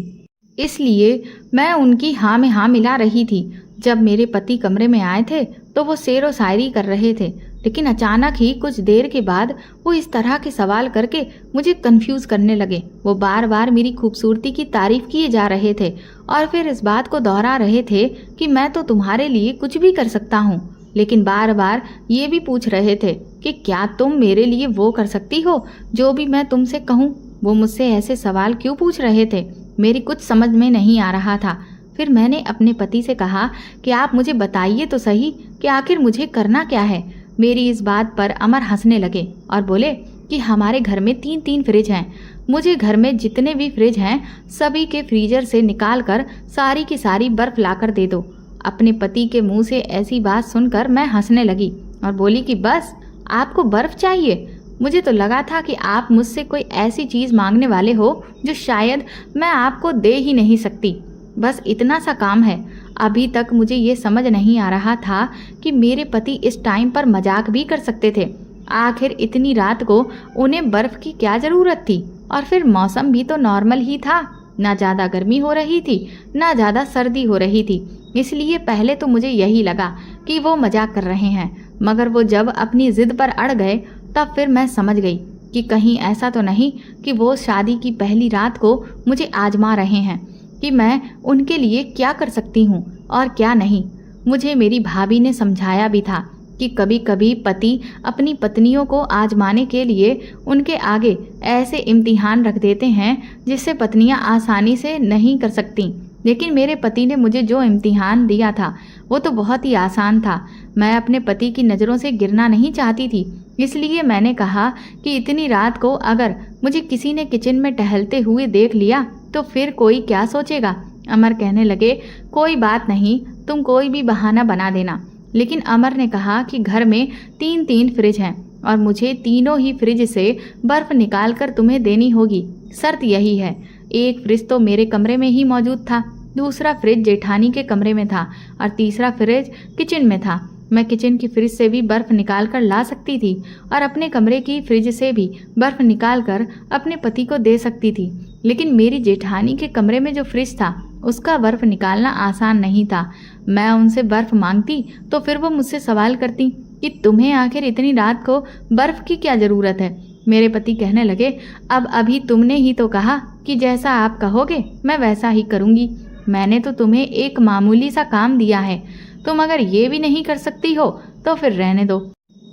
इसलिए मैं उनकी हाँ में हाँ मिला रही थी। जब मेरे पति कमरे में आए थे तो वो शेरो शायरी कर रहे थे। लेकिन अचानक ही कुछ देर के बाद वो इस तरह के सवाल करके मुझे कंफ्यूज करने लगे। वो बार बार मेरी खूबसूरती की तारीफ किए जा रहे थे और फिर इस बात को दोहरा रहे थे कि मैं तो तुम्हारे लिए कुछ भी कर सकता हूँ, लेकिन बार बार ये भी पूछ रहे थे कि क्या तुम मेरे लिए वो कर सकती हो जो भी मैं तुमसे कहूँ। वो मुझसे ऐसे सवाल क्यों पूछ रहे थे, मेरी कुछ समझ में नहीं आ रहा था। फिर मैंने अपने पति से कहा कि आप मुझे बताइए तो सही कि आखिर मुझे करना क्या है। मेरी इस बात पर अमर हंसने लगे और बोले कि हमारे घर में 3-3 फ्रिज हैं। मुझे घर में जितने भी फ्रिज हैं सभी के फ्रीजर से निकाल कर सारी की सारी बर्फ लाकर दे दो। अपने पति के मुंह से ऐसी बात सुनकर मैं हंसने लगी और बोली कि बस आपको बर्फ चाहिए। मुझे तो लगा था कि आप मुझसे कोई ऐसी चीज़ मांगने वाले हो जो शायद मैं आपको दे ही नहीं सकती। बस इतना सा काम है। अभी तक मुझे ये समझ नहीं आ रहा था कि मेरे पति इस टाइम पर मजाक भी कर सकते थे। आखिर इतनी रात को उन्हें बर्फ़ की क्या ज़रूरत थी, और फिर मौसम भी तो नॉर्मल ही था, ना ज़्यादा गर्मी हो रही थी ना ज़्यादा सर्दी हो रही थी। इसलिए पहले तो मुझे यही लगा कि वो मजाक कर रहे हैं, मगर वो जब अपनी ज़िद पर अड़ गए तब फिर मैं समझ गई कि कहीं ऐसा तो नहीं कि वो शादी की पहली रात को मुझे आजमा रहे हैं कि मैं उनके लिए क्या कर सकती हूँ और क्या नहीं। मुझे मेरी भाभी ने समझाया भी था कि कभी कभी पति अपनी पत्नियों को आजमाने के लिए उनके आगे ऐसे इम्तिहान रख देते हैं जिससे पत्नियां आसानी से नहीं कर सकती। लेकिन मेरे पति ने मुझे जो इम्तिहान दिया था वो तो बहुत ही आसान था। मैं अपने पति की नज़रों से गिरना नहीं चाहती थी, इसलिए मैंने कहा कि इतनी रात को अगर मुझे किसी ने किचन में टहलते हुए देख लिया तो फिर कोई क्या सोचेगा। अमर कहने लगे कोई बात नहीं, तुम कोई भी बहाना बना देना। लेकिन अमर ने कहा कि घर में 3-3 फ्रिज हैं और मुझे तीनों ही फ्रिज से बर्फ़ निकाल कर तुम्हें देनी होगी। शर्त यही है, एक फ्रिज तो मेरे कमरे में ही मौजूद था, दूसरा फ्रिज जेठानी के कमरे में था और तीसरा फ्रिज किचन में था। मैं किचन की फ्रिज से भी बर्फ़ निकाल कर ला सकती थी और अपने कमरे की फ्रिज से भी बर्फ़ निकाल कर अपने पति को दे सकती थी। लेकिन मेरी जेठानी के कमरे में जो फ्रिज था उसका बर्फ़ निकालना आसान नहीं था। मैं उनसे बर्फ़ मांगती तो फिर वो मुझसे सवाल करती कि तुम्हें आखिर इतनी रात को बर्फ़ की क्या ज़रूरत है। मेरे पति कहने लगे अब अभी तुमने ही तो कहा कि जैसा आप कहोगे मैं वैसा ही करूँगी। मैंने तो तुम्हें एक मामूली सा काम दिया है, तुम अगर ये भी नहीं कर सकती हो तो फिर रहने दो।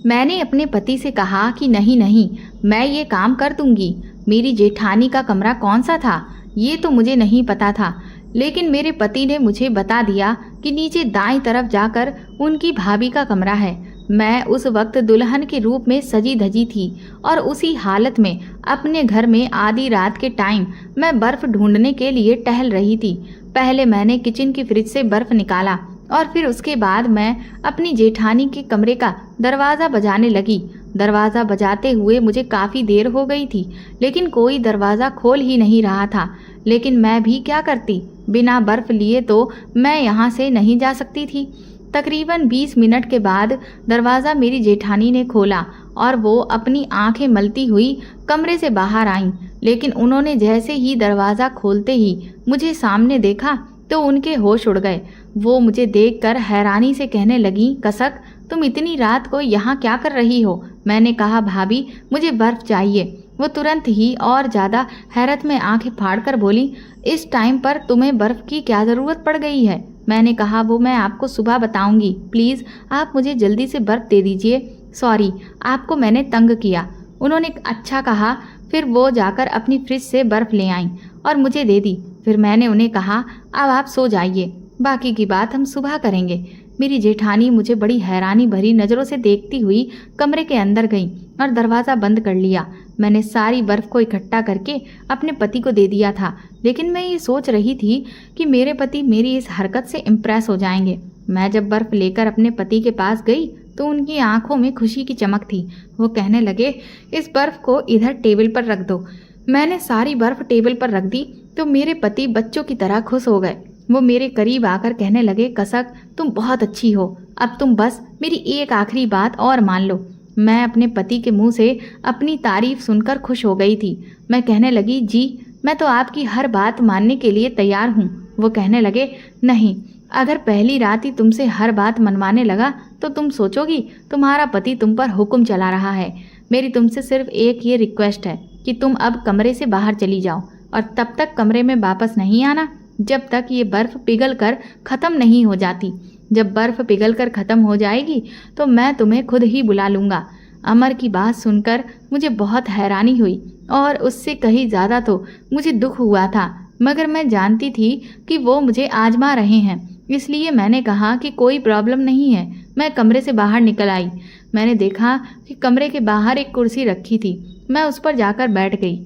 मैंने अपने पति से कहा कि नहीं नहीं, मैं ये काम कर दूंगी। मेरी जेठानी का कमरा कौन सा था ये तो मुझे नहीं पता था, लेकिन मेरे पति ने मुझे बता दिया कि नीचे दाईं तरफ जाकर उनकी भाभी का कमरा है। मैं उस वक्त दुल्हन के रूप में सजी धजी थी और उसी हालत में अपने घर में आधी रात के टाइम मैं बर्फ़ ढूंढने के लिए टहल रही थी। पहले मैंने किचन की फ्रिज से बर्फ़ निकाला और फिर उसके बाद मैं अपनी जेठानी के कमरे का दरवाज़ा बजाने लगी। दरवाज़ा बजाते हुए मुझे काफ़ी देर हो गई थी, लेकिन कोई दरवाज़ा खोल ही नहीं रहा था। लेकिन मैं भी क्या करती, बिना बर्फ़ लिए तो मैं यहाँ से नहीं जा सकती थी। तकरीबन 20 मिनट के बाद दरवाज़ा मेरी जेठानी ने खोला और वो अपनी आंखें मलती हुई कमरे से बाहर आईं। लेकिन उन्होंने जैसे ही दरवाज़ा खोलते ही मुझे सामने देखा तो उनके होश उड़ गए। वो मुझे देखकर हैरानी से कहने लगी कसक, तुम इतनी रात को यहाँ क्या कर रही हो। मैंने कहा भाभी मुझे बर्फ़ चाहिए। वो तुरंत ही और ज़्यादा हैरत में आंखें फाड़कर बोली इस टाइम पर तुम्हें बर्फ़ की क्या ज़रूरत पड़ गई है। मैंने कहा वो मैं आपको सुबह बताऊंगी, प्लीज़ आप मुझे जल्दी से बर्फ़ दे दीजिए। सॉरी आपको मैंने तंग किया। उन्होंने अच्छा कहा। फिर वो जाकर अपनी फ्रिज से बर्फ़ ले आईं और मुझे दे दी। फिर मैंने उन्हें कहा अब आप सो जाइए, बाकी की बात हम सुबह करेंगे। मेरी जेठानी मुझे बड़ी हैरानी भरी नज़रों से देखती हुई कमरे के अंदर गई और दरवाज़ा बंद कर लिया। मैंने सारी बर्फ़ को इकट्ठा करके अपने पति को दे दिया था, लेकिन मैं ये सोच रही थी कि मेरे पति मेरी इस हरकत से इम्प्रेस हो जाएंगे। मैं जब बर्फ़ लेकर अपने पति के पास गई तो उनकी आंखों में खुशी की चमक थी। वो कहने लगे इस बर्फ़ को इधर टेबल पर रख दो। मैंने सारी बर्फ़ टेबल पर रख दी तो मेरे पति बच्चों की तरह खुश हो गए। वो मेरे करीब आकर कहने लगे कसक तुम बहुत अच्छी हो, अब तुम बस मेरी एक आखिरी बात और मान लो। मैं अपने पति के मुंह से अपनी तारीफ सुनकर खुश हो गई थी। मैं कहने लगी जी मैं तो आपकी हर बात मानने के लिए तैयार हूँ। वो कहने लगे नहीं, अगर पहली रात ही तुमसे हर बात मनवाने लगा तो तुम सोचोगी तुम्हारा पति तुम पर हुक्म चला रहा है। मेरी तुमसे सिर्फ एक ये रिक्वेस्ट है कि तुम अब कमरे से बाहर चली जाओ और तब तक कमरे में वापस नहीं आना जब तक ये बर्फ़ पिघल कर ख़त्म नहीं हो जाती। जब बर्फ़ पिघल कर ख़त्म हो जाएगी तो मैं तुम्हें खुद ही बुला लूँगा। अमर की बात सुनकर मुझे बहुत हैरानी हुई और उससे कहीं ज़्यादा तो मुझे दुख हुआ था, मगर मैं जानती थी कि वो मुझे आजमा रहे हैं, इसलिए मैंने कहा कि कोई प्रॉब्लम नहीं है। मैं कमरे से बाहर निकल आई। मैंने देखा कि कमरे के बाहर एक कुर्सी रखी थी। मैं उस पर जाकर बैठ गई।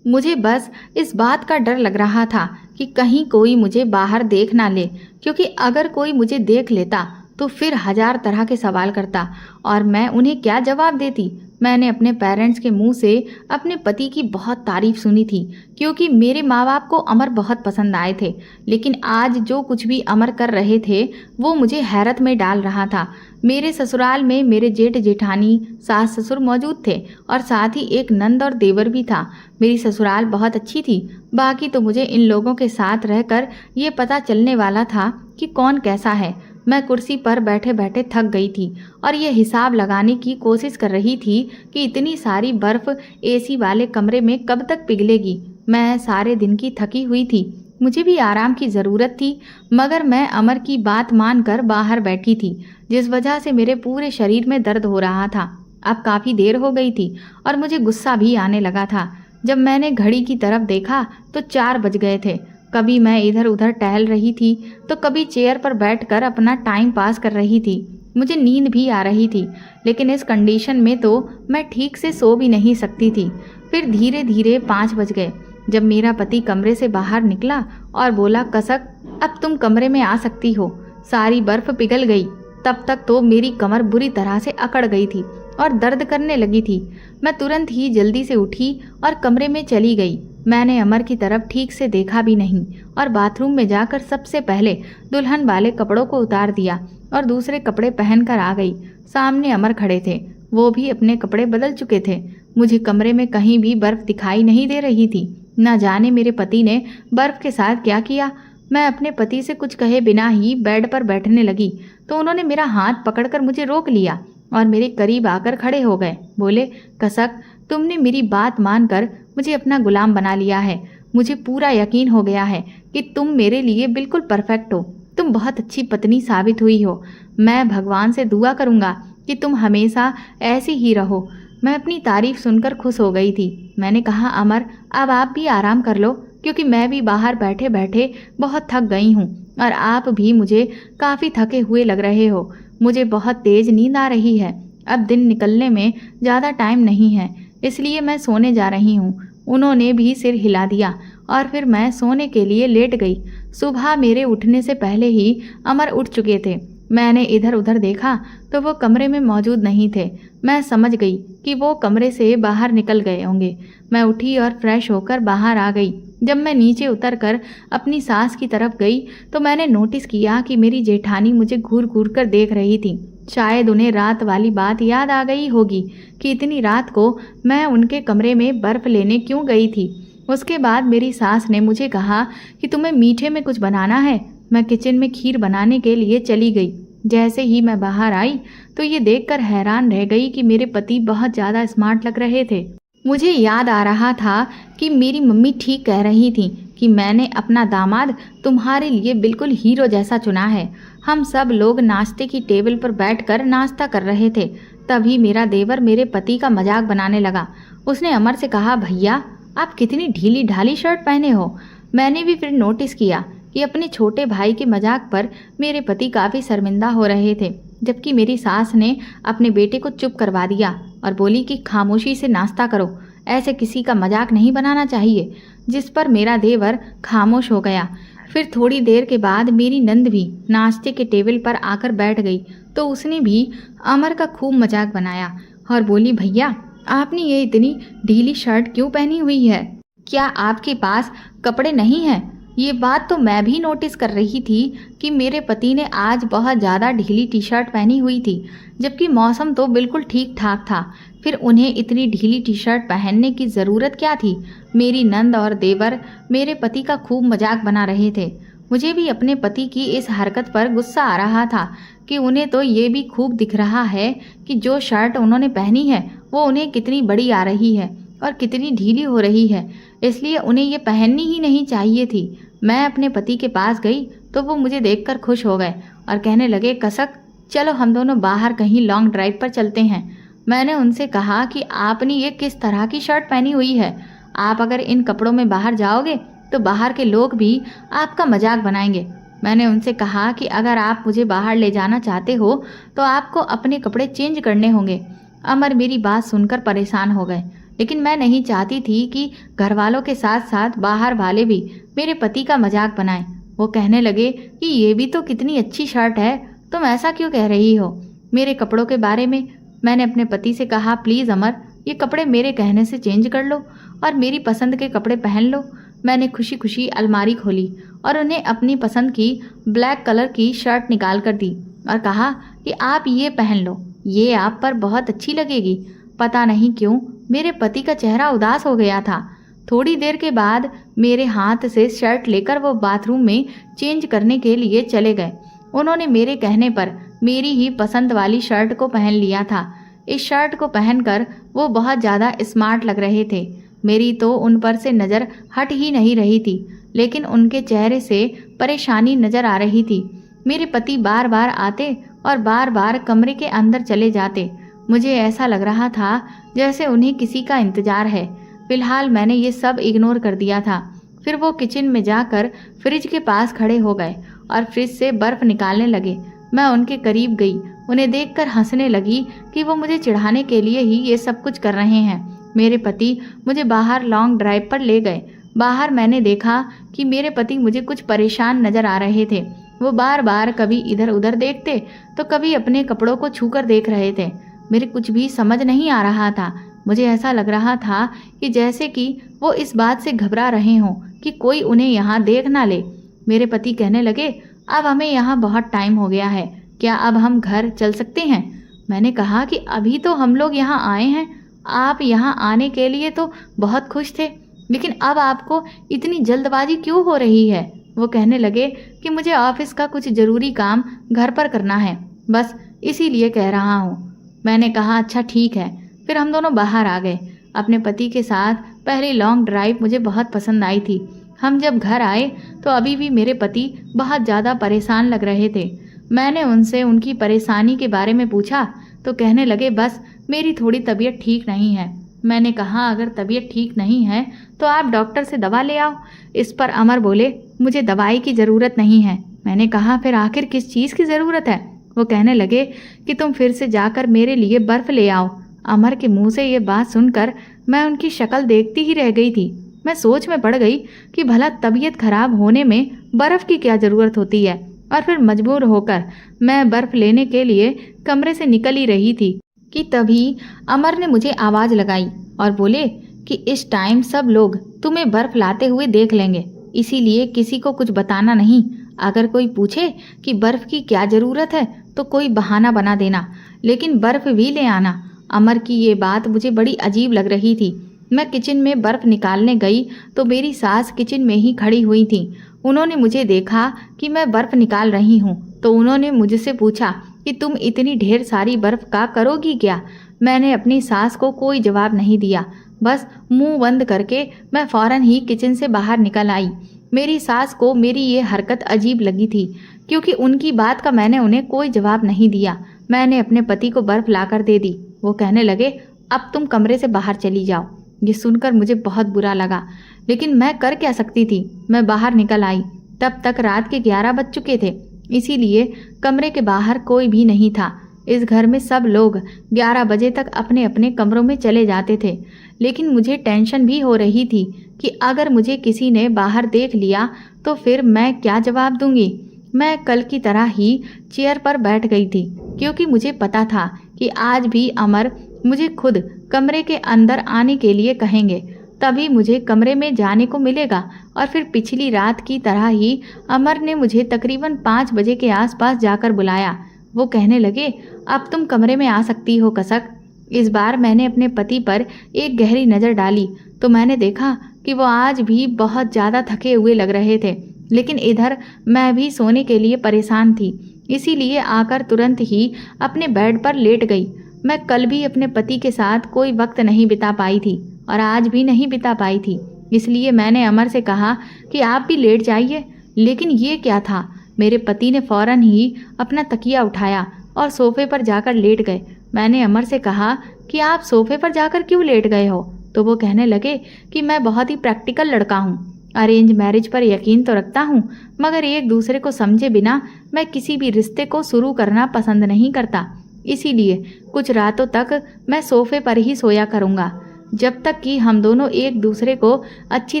मुझे बस इस बात का डर लग रहा था कि कहीं कोई मुझे बाहर देख ना ले, क्योंकि अगर कोई मुझे देख लेता तो फिर 1000 तरह के सवाल करता और मैं उन्हें क्या जवाब देती। मैंने अपने पेरेंट्स के मुंह से अपने पति की बहुत तारीफ सुनी थी, क्योंकि मेरे माँ बाप को अमर बहुत पसंद आए थे, लेकिन आज जो कुछ भी अमर कर रहे थे वो मुझे हैरत में डाल रहा था। मेरे ससुराल में मेरे जेठ जेठानी, सास ससुर मौजूद थे और साथ ही एक नंद और देवर भी था। मेरी ससुराल बहुत अच्छी थी। बाकी तो मुझे इन लोगों के साथ रहकर ये पता चलने वाला था कि कौन कैसा है। मैं कुर्सी पर बैठे बैठे थक गई थी और ये हिसाब लगाने की कोशिश कर रही थी कि इतनी सारी बर्फ़ एसी वाले कमरे में कब तक पिघलेगी। मैं सारे दिन की थकी हुई थी, मुझे भी आराम की ज़रूरत थी, मगर मैं अमर की बात मानकर बाहर बैठी थी, जिस वजह से मेरे पूरे शरीर में दर्द हो रहा था। अब काफ़ी देर हो गई थी और मुझे गुस्सा भी आने लगा था। जब मैंने घड़ी की तरफ देखा तो 4 बज गए थे। कभी मैं इधर उधर टहल रही थी तो कभी चेयर पर बैठकर अपना टाइम पास कर रही थी। मुझे नींद भी आ रही थी, लेकिन इस कंडीशन में तो मैं ठीक से सो भी नहीं सकती थी। फिर धीरे धीरे 5 बज गए जब मेरा पति कमरे से बाहर निकला और बोला, कसक अब तुम कमरे में आ सकती हो। सारी बर्फ़ पिघल गई। तब तक तो मेरी कमर बुरी तरह से अकड़ गई थी और दर्द करने लगी थी। मैं तुरंत ही जल्दी से उठी और कमरे में चली गई। मैंने अमर की तरफ ठीक से देखा भी नहीं और बाथरूम में जाकर सबसे पहले दुल्हन वाले कपड़ों को उतार दिया और दूसरे कपड़े पहनकर आ गई। सामने अमर खड़े थे, वो भी अपने कपड़े बदल चुके थे। मुझे कमरे में कहीं भी बर्फ़ दिखाई नहीं दे रही थी। न जाने मेरे पति ने बर्फ़ के साथ क्या किया। मैं अपने पति से कुछ कहे बिना ही बेड पर बैठने लगी तो उन्होंने मेरा हाथ पकड़कर मुझे रोक लिया और मेरे करीब आकर खड़े हो गए। बोले, कसक तुमने मेरी बात मानकर मुझे अपना गुलाम बना लिया है। मुझे पूरा यकीन हो गया है कि तुम मेरे लिए बिल्कुल परफेक्ट हो। तुम बहुत अच्छी पत्नी साबित हुई हो। मैं भगवान से दुआ करूँगा कि तुम हमेशा ऐसी ही रहो। मैं अपनी तारीफ सुनकर खुश हो गई थी। मैंने कहा, अमर अब आप भी आराम कर लो, क्योंकि मैं भी बाहर बैठे बैठे बहुत थक गई हूँ और आप भी मुझे काफ़ी थके हुए लग रहे हो। मुझे बहुत तेज़ नींद आ रही है। अब दिन निकलने में ज़्यादा टाइम नहीं है, इसलिए मैं सोने जा रही हूँ। उन्होंने भी सिर हिला दिया और फिर मैं सोने के लिए लेट गई। सुबह मेरे उठने से पहले ही अमर उठ चुके थे। मैंने इधर उधर देखा तो वो कमरे में मौजूद नहीं थे। मैं समझ गई कि वो कमरे से बाहर निकल गए होंगे। मैं उठी और फ्रेश होकर बाहर आ गई। जब मैं नीचे उतरकर अपनी सास की तरफ गई तो मैंने नोटिस किया कि मेरी जेठानी मुझे घूर घूर कर देख रही थी। शायद उन्हें रात वाली बात याद आ गई होगी कि इतनी रात को मैं उनके कमरे में बर्फ़ लेने क्यों गई थी। उसके बाद मेरी सास ने मुझे कहा कि तुम्हें मीठे में कुछ बनाना है। मैं किचन में खीर बनाने के लिए चली गई। जैसे ही मैं बाहर आई तो ये देखकर हैरान रह गई कि मेरे पति बहुत ज़्यादा स्मार्ट लग रहे थे। मुझे याद आ रहा था कि मेरी मम्मी ठीक कह रही थी कि मैंने अपना दामाद तुम्हारे लिए बिल्कुल हीरो जैसा चुना है। हम सब लोग नाश्ते की टेबल पर बैठकर नाश्ता कर रहे थे। तभी मेरा देवर मेरे पति का मजाक बनाने लगा। उसने अमर से कहा, भैया आप कितनी ढीली ढाली शर्ट पहने हो। मैंने भी फिर नोटिस किया कि अपने छोटे भाई के मजाक पर मेरे पति काफ़ी शर्मिंदा हो रहे थे, जबकि मेरी सास ने अपने बेटे को चुप करवा दिया और बोली कि खामोशी से नाश्ता करो, ऐसे किसी का मजाक नहीं बनाना चाहिए। जिस पर मेरा देवर खामोश हो गया। फिर थोड़ी देर के बाद मेरी नंद भी नाश्ते के टेबल पर आकर बैठ गई तो उसने भी अमर का खूब मजाक बनाया और बोली, भैया आपने ये इतनी ढीली शर्ट क्यों पहनी हुई है? क्या आपके पास कपड़े नहीं हैं? ये बात तो मैं भी नोटिस कर रही थी कि मेरे पति ने आज बहुत ज़्यादा ढीली टी शर्ट पहनी हुई थी, जबकि मौसम तो बिल्कुल ठीक ठाक था। फिर उन्हें इतनी ढीली टी शर्ट पहनने की ज़रूरत क्या थी? मेरी नंद और देवर मेरे पति का खूब मजाक बना रहे थे। मुझे भी अपने पति की इस हरकत पर गुस्सा आ रहा था, कि उन्हें तो ये भी खूब दिख रहा है कि जो शर्ट उन्होंने पहनी है वो उन्हें कितनी बड़ी आ रही है और कितनी ढीली हो रही है, इसलिए उन्हें ये पहननी ही नहीं चाहिए थी। मैं अपने पति के पास गई तो वो मुझे देखकर खुश हो गए और कहने लगे, कसक चलो हम दोनों बाहर कहीं लॉन्ग ड्राइव पर चलते हैं। मैंने उनसे कहा कि आपने ये किस तरह की शर्ट पहनी हुई है, आप अगर इन कपड़ों में बाहर जाओगे तो बाहर के लोग भी आपका मजाक बनाएंगे। मैंने उनसे कहा कि अगर आप मुझे बाहर ले जाना चाहते हो तो आपको अपने कपड़े चेंज करने होंगे। अमर मेरी बात सुनकर परेशान हो गए, लेकिन मैं नहीं चाहती थी कि घर वालों के साथ साथ बाहर वाले भी मेरे पति का मजाक बनाएं। वो कहने लगे कि ये भी तो कितनी अच्छी शर्ट है, तुम ऐसा क्यों कह रही हो मेरे कपड़ों के बारे में। मैंने अपने पति से कहा, प्लीज़ अमर, ये कपड़े मेरे कहने से चेंज कर लो और मेरी पसंद के कपड़े पहन लो। मैंने खुशी खुशी अलमारी खोली और उन्हें अपनी पसंद की ब्लैक कलर की शर्ट निकाल कर दी और कहा कि आप ये पहन लो, ये आप पर बहुत अच्छी लगेगी। पता नहीं क्यों मेरे पति का चेहरा उदास हो गया था। थोड़ी देर के बाद मेरे हाथ से शर्ट लेकर वो बाथरूम में चेंज करने के लिए चले गए। उन्होंने मेरे कहने पर मेरी ही पसंद वाली शर्ट को पहन लिया था। इस शर्ट को पहनकर वो बहुत ज़्यादा स्मार्ट लग रहे थे। मेरी तो उन पर से नज़र हट ही नहीं रही थी, लेकिन उनके चेहरे से परेशानी नज़र आ रही थी। मेरे पति बार बार आते और बार बार कमरे के अंदर चले जाते। मुझे ऐसा लग रहा था जैसे उन्हें किसी का इंतज़ार है। फिलहाल मैंने ये सब इग्नोर कर दिया था। फिर वो किचन में जाकर फ्रिज के पास खड़े हो गए और फ्रिज से बर्फ़ निकालने लगे। मैं उनके करीब गई, उन्हें देखकर हंसने लगी कि वो मुझे चिढ़ाने के लिए ही ये सब कुछ कर रहे हैं। मेरे पति मुझे बाहर लॉन्ग ड्राइव पर ले गए। बाहर मैंने देखा कि मेरे पति मुझे कुछ परेशान नज़र आ रहे थे। वो बार बार कभी इधर उधर देखते तो कभी अपने कपड़ों को छूकर देख रहे थे। मेरे कुछ भी समझ नहीं आ रहा था। मुझे ऐसा लग रहा था कि जैसे कि वो इस बात से घबरा रहे हों कि कोई उन्हें यहाँ देख ना ले। मेरे पति कहने लगे, अब हमें यहाँ बहुत टाइम हो गया है, क्या अब हम घर चल सकते हैं? मैंने कहा कि अभी तो हम लोग यहाँ आए हैं, आप यहाँ आने के लिए तो बहुत खुश थे, लेकिन अब आपको इतनी जल्दबाजी क्यों हो रही है? वो कहने लगे कि मुझे ऑफिस का कुछ ज़रूरी काम घर पर करना है, बस इसीलिए कह रहा हूँ। मैंने कहा अच्छा ठीक है। फिर हम दोनों बाहर आ गए। अपने पति के साथ पहली लॉन्ग ड्राइव मुझे बहुत पसंद आई थी। हम जब घर आए तो अभी भी मेरे पति बहुत ज़्यादा परेशान लग रहे थे। मैंने उनसे उनकी परेशानी के बारे में पूछा तो कहने लगे, बस मेरी थोड़ी तबीयत ठीक नहीं है। मैंने कहा अगर तबीयत ठीक नहीं है तो आप डॉक्टर से दवा ले आओ। इस पर अमर बोले, मुझे दवाई की ज़रूरत नहीं है। मैंने कहा फिर आखिर किस चीज़ की ज़रूरत है? वो कहने लगे कि तुम फिर से जाकर मेरे लिए बर्फ़ ले आओ। अमर के मुंह से ये बात सुनकर मैं उनकी शक्ल देखती ही रह गई थी। मैं सोच में पड़ गई कि भला तबीयत खराब होने में बर्फ़ की क्या ज़रूरत होती है। और फिर मजबूर होकर मैं बर्फ़ लेने के लिए कमरे से निकल ही रही थी कि तभी अमर ने मुझे आवाज़ लगाई और बोले कि इस टाइम सब लोग तुम्हें बर्फ़ लाते हुए देख लेंगे, इसीलिए किसी को कुछ बताना नहीं। अगर कोई पूछे कि बर्फ़ की क्या ज़रूरत है तो कोई बहाना बना देना, लेकिन बर्फ़ भी ले आना। अमर की ये बात मुझे बड़ी अजीब लग रही थी। मैं किचन में बर्फ़ निकालने गई तो मेरी सास किचन में ही खड़ी हुई थी। उन्होंने मुझे देखा कि मैं बर्फ़ निकाल रही हूँ तो उन्होंने मुझसे पूछा कि तुम इतनी ढेर सारी बर्फ़ का करोगी क्या? मैंने अपनी सास को कोई जवाब नहीं दिया, बस मुंह बंद करके मैं फ़ौरन ही किचन से बाहर निकल आई। मेरी सास को मेरी ये हरकत अजीब लगी थी क्योंकि उनकी बात का मैंने उन्हें कोई जवाब नहीं दिया। मैंने अपने पति को बर्फ़ लाकर दे दी। वो कहने लगे, अब तुम कमरे से बाहर चली जाओ। ये सुनकर मुझे बहुत बुरा लगा, लेकिन मैं कर क्या सकती थी। मैं बाहर निकल आई। तब तक रात के 11 बज चुके थे, इसीलिए कमरे के बाहर कोई भी नहीं था। इस घर में सब लोग 11 बजे तक अपने अपने कमरों में चले जाते थे, लेकिन मुझे टेंशन भी हो रही थी कि अगर मुझे किसी ने बाहर देख लिया तो फिर मैं क्या जवाब दूंगी। मैं कल की तरह ही चेयर पर बैठ गई थी क्योंकि मुझे पता था कि आज भी अमर मुझे खुद कमरे के अंदर आने के लिए कहेंगे, तभी मुझे कमरे में जाने को मिलेगा। और फिर पिछली रात की तरह ही अमर ने मुझे तकरीबन 5 बजे के आसपास जाकर बुलाया। वो कहने लगे, अब तुम कमरे में आ सकती हो कसक। इस बार मैंने अपने पति पर एक गहरी नज़र डाली तो मैंने देखा कि वो आज भी बहुत ज़्यादा थके हुए लग रहे थे, लेकिन इधर मैं भी सोने के लिए परेशान थी। इसीलिए आकर तुरंत ही अपने बेड पर लेट गई। मैं कल भी अपने पति के साथ कोई वक्त नहीं बिता पाई थी और आज भी नहीं बिता पाई थी, इसलिए मैंने अमर से कहा कि आप भी लेट जाइए। लेकिन ये क्या था, मेरे पति ने फौरन ही अपना तकिया उठाया और सोफे पर जाकर लेट गए। मैंने अमर से कहा कि आप सोफे पर जाकर क्यों लेट गए हो, तो वो कहने लगे कि मैं बहुत ही प्रैक्टिकल लड़का हूँ, अरेंज मैरिज पर यकीन तो रखता हूँ, मगर एक दूसरे को समझे बिना मैं किसी भी रिश्ते को शुरू करना पसंद नहीं करता। इसीलिए कुछ रातों तक मैं सोफे पर ही सोया करूँगा, जब तक कि हम दोनों एक दूसरे को अच्छी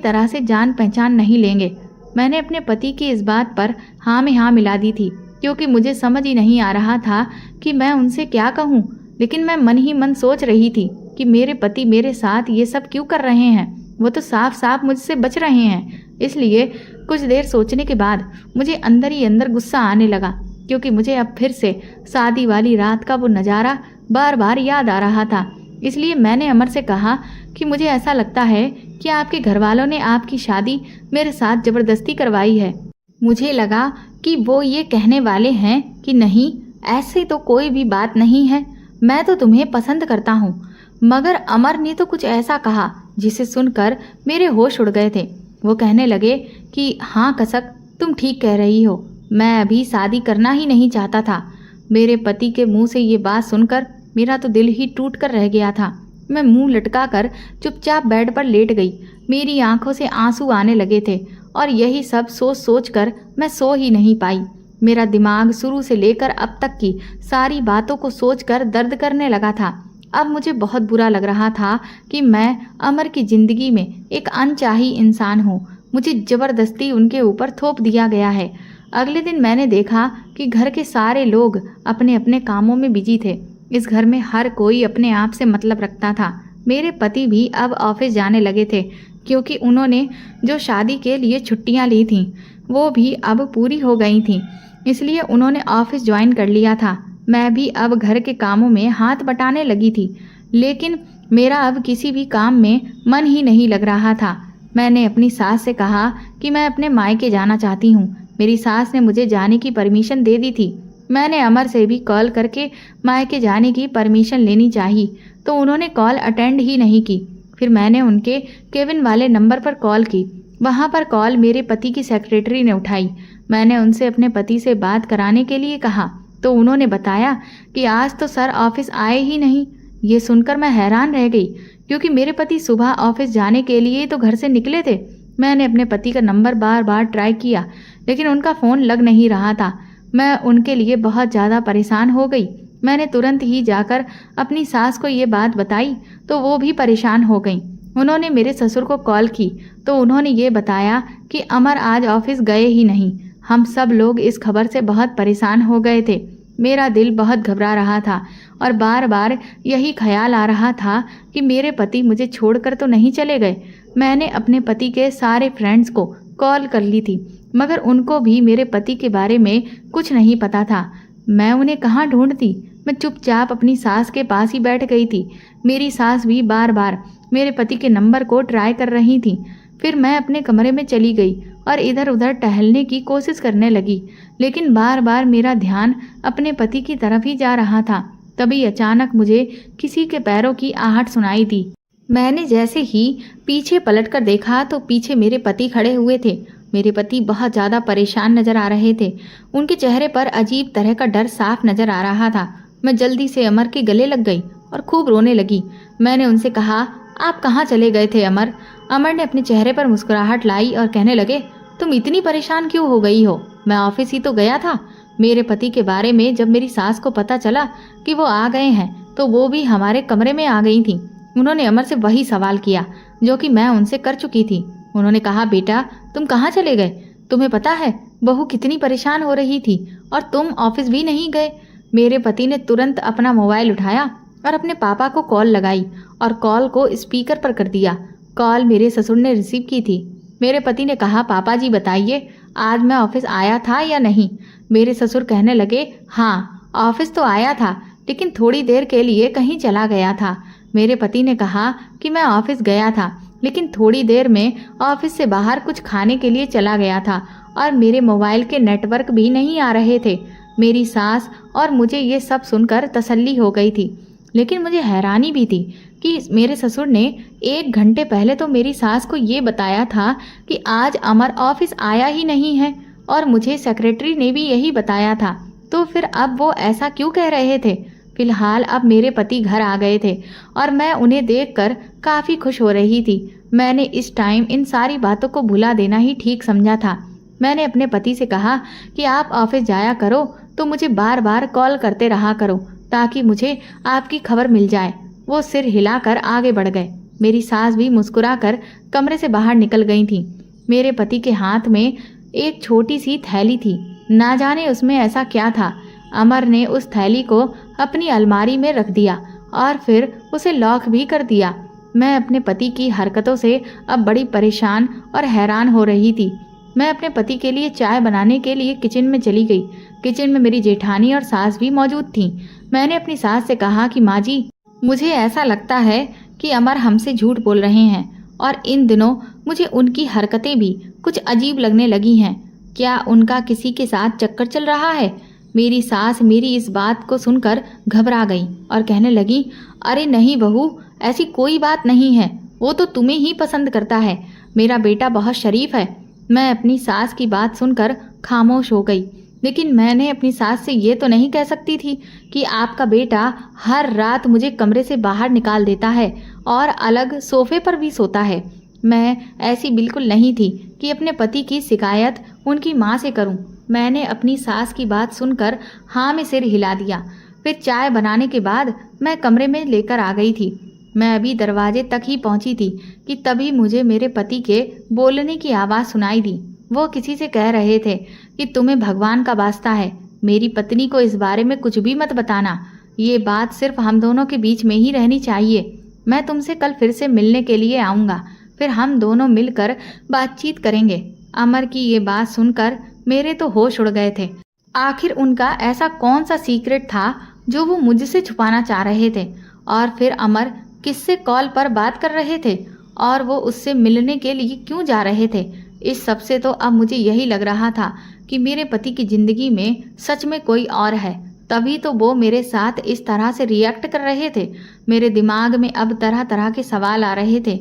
तरह से जान पहचान नहीं लेंगे। मैंने अपने पति की इस बात पर हाँ में हाँ मिला दी थी, क्योंकि मुझे समझ ही नहीं आ रहा था कि मैं उनसे क्या कहूँ। लेकिन मैं मन ही मन सोच रही थी कि मेरे पति मेरे साथ ये सब क्यों कर रहे हैं, वो तो साफ साफ मुझसे बच रहे हैं। इसलिए कुछ देर सोचने के बाद मुझे अंदर ही अंदर गुस्सा आने लगा, क्योंकि मुझे अब फिर से शादी वाली रात का वो नज़ारा बार बार याद आ रहा था। इसलिए मैंने अमर से कहा कि मुझे ऐसा लगता है कि आपके घर वालों ने आपकी शादी मेरे साथ ज़बरदस्ती करवाई है। मुझे लगा कि वो ये कहने वाले हैं कि नहीं, ऐसी तो कोई भी बात नहीं है, मैं तो तुम्हें पसंद करता हूँ। मगर अमर ने तो कुछ ऐसा कहा जिसे सुनकर मेरे होश उड़ गए थे। वो कहने लगे कि हाँ कसक, तुम ठीक कह रही हो, मैं अभी शादी करना ही नहीं चाहता था। मेरे पति के मुंह से ये बात सुनकर मेरा तो दिल ही टूट कर रह गया था। मैं मुंह लटका कर चुपचाप बेड पर लेट गई। मेरी आंखों से आंसू आने लगे थे और यही सब सोच सोच कर मैं सो ही नहीं पाई। मेरा दिमाग शुरू से लेकर अब तक की सारी बातों को सोचकर दर्द करने लगा था। अब मुझे बहुत बुरा लग रहा था कि मैं अमर की ज़िंदगी में एक अनचाही इंसान हूँ। मुझे ज़बरदस्ती उनके ऊपर थोप दिया गया है। अगले दिन मैंने देखा कि घर के सारे लोग अपने अपने कामों में बिजी थे। इस घर में हर कोई अपने आप से मतलब रखता था। मेरे पति भी अब ऑफिस जाने लगे थे, क्योंकि उन्होंने जो शादी के लिए छुट्टियां ली थीं वो भी अब पूरी हो गई थीं, इसलिए उन्होंने ऑफिस ज्वाइन कर लिया था। मैं भी अब घर के कामों में हाथ बटाने लगी थी, लेकिन मेरा अब किसी भी काम में मन ही नहीं लग रहा था। मैंने अपनी सास से कहा कि मैं अपने मायके जाना चाहती हूँ। मेरी सास ने मुझे जाने की परमिशन दे दी थी। मैंने अमर से भी कॉल करके मायके जाने की परमिशन लेनी चाहिए, तो उन्होंने कॉल अटेंड ही नहीं की। फिर मैंने उनके केबिन वाले नंबर पर कॉल की। वहाँ पर कॉल मेरे पति की सेक्रेटरी ने उठाई। मैंने उनसे अपने पति से बात कराने के लिए कहा, तो उन्होंने बताया कि आज तो सर ऑफिस आए ही नहीं। ये सुनकर मैं हैरान रह गई, क्योंकि मेरे पति सुबह ऑफिस जाने के लिए तो घर से निकले थे। मैंने अपने पति का नंबर बार बार ट्राई किया, लेकिन उनका फ़ोन लग नहीं रहा था। मैं उनके लिए बहुत ज़्यादा परेशान हो गई। मैंने तुरंत ही जाकर अपनी सास को ये बात बताई, तो वो भी परेशान हो गई। उन्होंने मेरे ससुर को कॉल की, तो उन्होंने ये बताया कि अमर आज ऑफिस गए ही नहीं। हम सब लोग इस खबर से बहुत परेशान हो गए थे। मेरा दिल बहुत घबरा रहा था और बार बार यही ख्याल आ रहा था कि मेरे पति मुझे छोड़कर तो नहीं चले गए। मैंने अपने पति के सारे फ्रेंड्स को कॉल कर ली थी, मगर उनको भी मेरे पति के बारे में कुछ नहीं पता था। मैं उन्हें कहाँ ढूंढती। मैं चुपचाप अपनी सास के पास ही बैठ गई थी। मेरी सास भी बार बार मेरे पति के नंबर को ट्राई कर रही थी। फिर मैं अपने कमरे में चली गई और इधर उधर टहलने की कोशिश करने लगी, लेकिन बार बार मेरा ध्यान अपने पति की तरफ ही जा रहा था। तभी अचानक मुझे किसी के पैरों की आहट सुनाई दी। मैंने जैसे ही पीछे पलटकर देखा तो पीछे मेरे पति खड़े हुए थे। मेरे पति बहुत ज़्यादा परेशान नजर आ रहे थे। उनके चेहरे पर अजीब तरह का डर साफ नजर आ रहा था। मैं जल्दी से अमर के गले लग गई और खूब रोने लगी। मैंने उनसे कहा, आप कहाँ चले गए थे अमर? अमर ने अपने चेहरे पर मुस्कुराहट लाई और कहने लगे, तुम इतनी परेशान क्यों हो गई हो? मैं ऑफिस ही तो गया था। मेरे पति के बारे में जब मेरी सास को पता चला कि वो आ गए हैं, तो वो भी हमारे कमरे में आ गई थी। उन्होंने अमर से वही सवाल किया जो कि मैं उनसे कर चुकी थी। उन्होंने कहा, बेटा तुम कहाँ चले गए? तुम्हें पता है बहू कितनी परेशान हो रही थी और तुम ऑफिस भी नहीं गए। मेरे पति ने तुरंत अपना मोबाइल उठाया और अपने पापा को कॉल लगाई और कॉल को स्पीकर पर कर दिया। कॉल मेरे ससुर ने रिसीव की थी। मेरे पति ने कहा, पापा जी बताइए, आज मैं ऑफिस आया था या नहीं? मेरे ससुर कहने लगे, हाँ ऑफिस तो आया था, लेकिन थोड़ी देर के लिए कहीं चला गया था। मेरे पति ने कहा कि मैं ऑफिस गया था, लेकिन थोड़ी देर में ऑफिस से बाहर कुछ खाने के लिए चला गया था और मेरे मोबाइल के नेटवर्क भी नहीं आ रहे थे। मेरी सास और मुझे ये सब सुनकर तसल्ली हो गई थी, लेकिन मुझे हैरानी भी थी कि मेरे ससुर ने 1 घंटे पहले तो मेरी सास को ये बताया था कि आज अमर ऑफिस आया ही नहीं है, और मुझे सेक्रेटरी ने भी यही बताया था। तो फिर अब वो ऐसा क्यों कह रहे थे? फिलहाल अब मेरे पति घर आ गए थे और मैं उन्हें देखकर काफ़ी खुश हो रही थी। मैंने इस टाइम इन सारी बातों को भुला देना ही ठीक समझा था। मैंने अपने पति से कहा कि आप ऑफिस जाया करो तो मुझे बार बार कॉल करते रहा करो ताकि मुझे आपकी खबर मिल जाए। वो सिर हिलाकर आगे बढ़ गए। मेरी सास भी मुस्कुराकर कमरे से बाहर निकल गई थी। मेरे पति के हाथ में एक छोटी सी थैली थी। ना जाने उसमें ऐसा क्या था। अमर ने उस थैली को अपनी अलमारी में रख दिया और फिर उसे लॉक भी कर दिया। मैं अपने पति की हरकतों से अब बड़ी परेशान और हैरान हो रही थी। मैं अपने पति के लिए चाय बनाने के लिए किचन में चली गई। किचन में मेरी जेठानी और सास भी मौजूद थीं। मैंने अपनी सास से कहा कि माँ जी, मुझे ऐसा लगता है कि अमर हमसे झूठ बोल रहे हैं और इन दिनों मुझे उनकी हरकतें भी कुछ अजीब लगने लगी हैं। क्या उनका किसी के साथ चक्कर चल रहा है? मेरी सास मेरी इस बात को सुनकर घबरा गई और कहने लगी, अरे नहीं बहू, ऐसी कोई बात नहीं है। वो तो तुम्हें ही पसंद करता है। मेरा बेटा बहुत शरीफ है। मैं अपनी सास की बात सुनकर खामोश हो गई। लेकिन मैंने अपनी सास से ये तो नहीं कह सकती थी कि आपका बेटा हर रात मुझे कमरे से बाहर निकाल देता है और अलग सोफे पर भी सोता है। मैं ऐसी बिल्कुल नहीं थी कि अपने पति की शिकायत उनकी माँ से करूं। मैंने अपनी सास की बात सुनकर हाँ में सिर हिला दिया। फिर चाय बनाने के बाद मैं कमरे में लेकर आ गई थी। मैं अभी दरवाजे तक ही पहुंची थी कि तभी मुझे मेरे पति के बोलने की आवाज़ सुनाई दी। वो किसी से कह रहे थे कि तुम्हें भगवान का वास्ता है, मेरी पत्नी को इस बारे में कुछ भी मत बताना। ये बात सिर्फ हम दोनों के बीच में ही रहनी चाहिए। मैं तुमसे कल फिर से मिलने के लिए आऊँगा, फिर हम दोनों मिलकर बातचीत करेंगे। अमर की ये बात सुनकर मेरे तो होश उड़ गए थे। आखिर उनका ऐसा कौन सा सीक्रेट था जो वो मुझसे छुपाना चाह रहे थे? और फिर अमर किससे कॉल पर बात कर रहे थे और वो उससे मिलने के लिए क्यों जा रहे थे? इस सब से तो अब मुझे यही लग रहा था कि मेरे पति की ज़िंदगी में सच में कोई और है। तभी तो वो मेरे साथ इस तरह से रिएक्ट कर रहे थे। मेरे दिमाग में अब तरह तरह के सवाल आ रहे थे।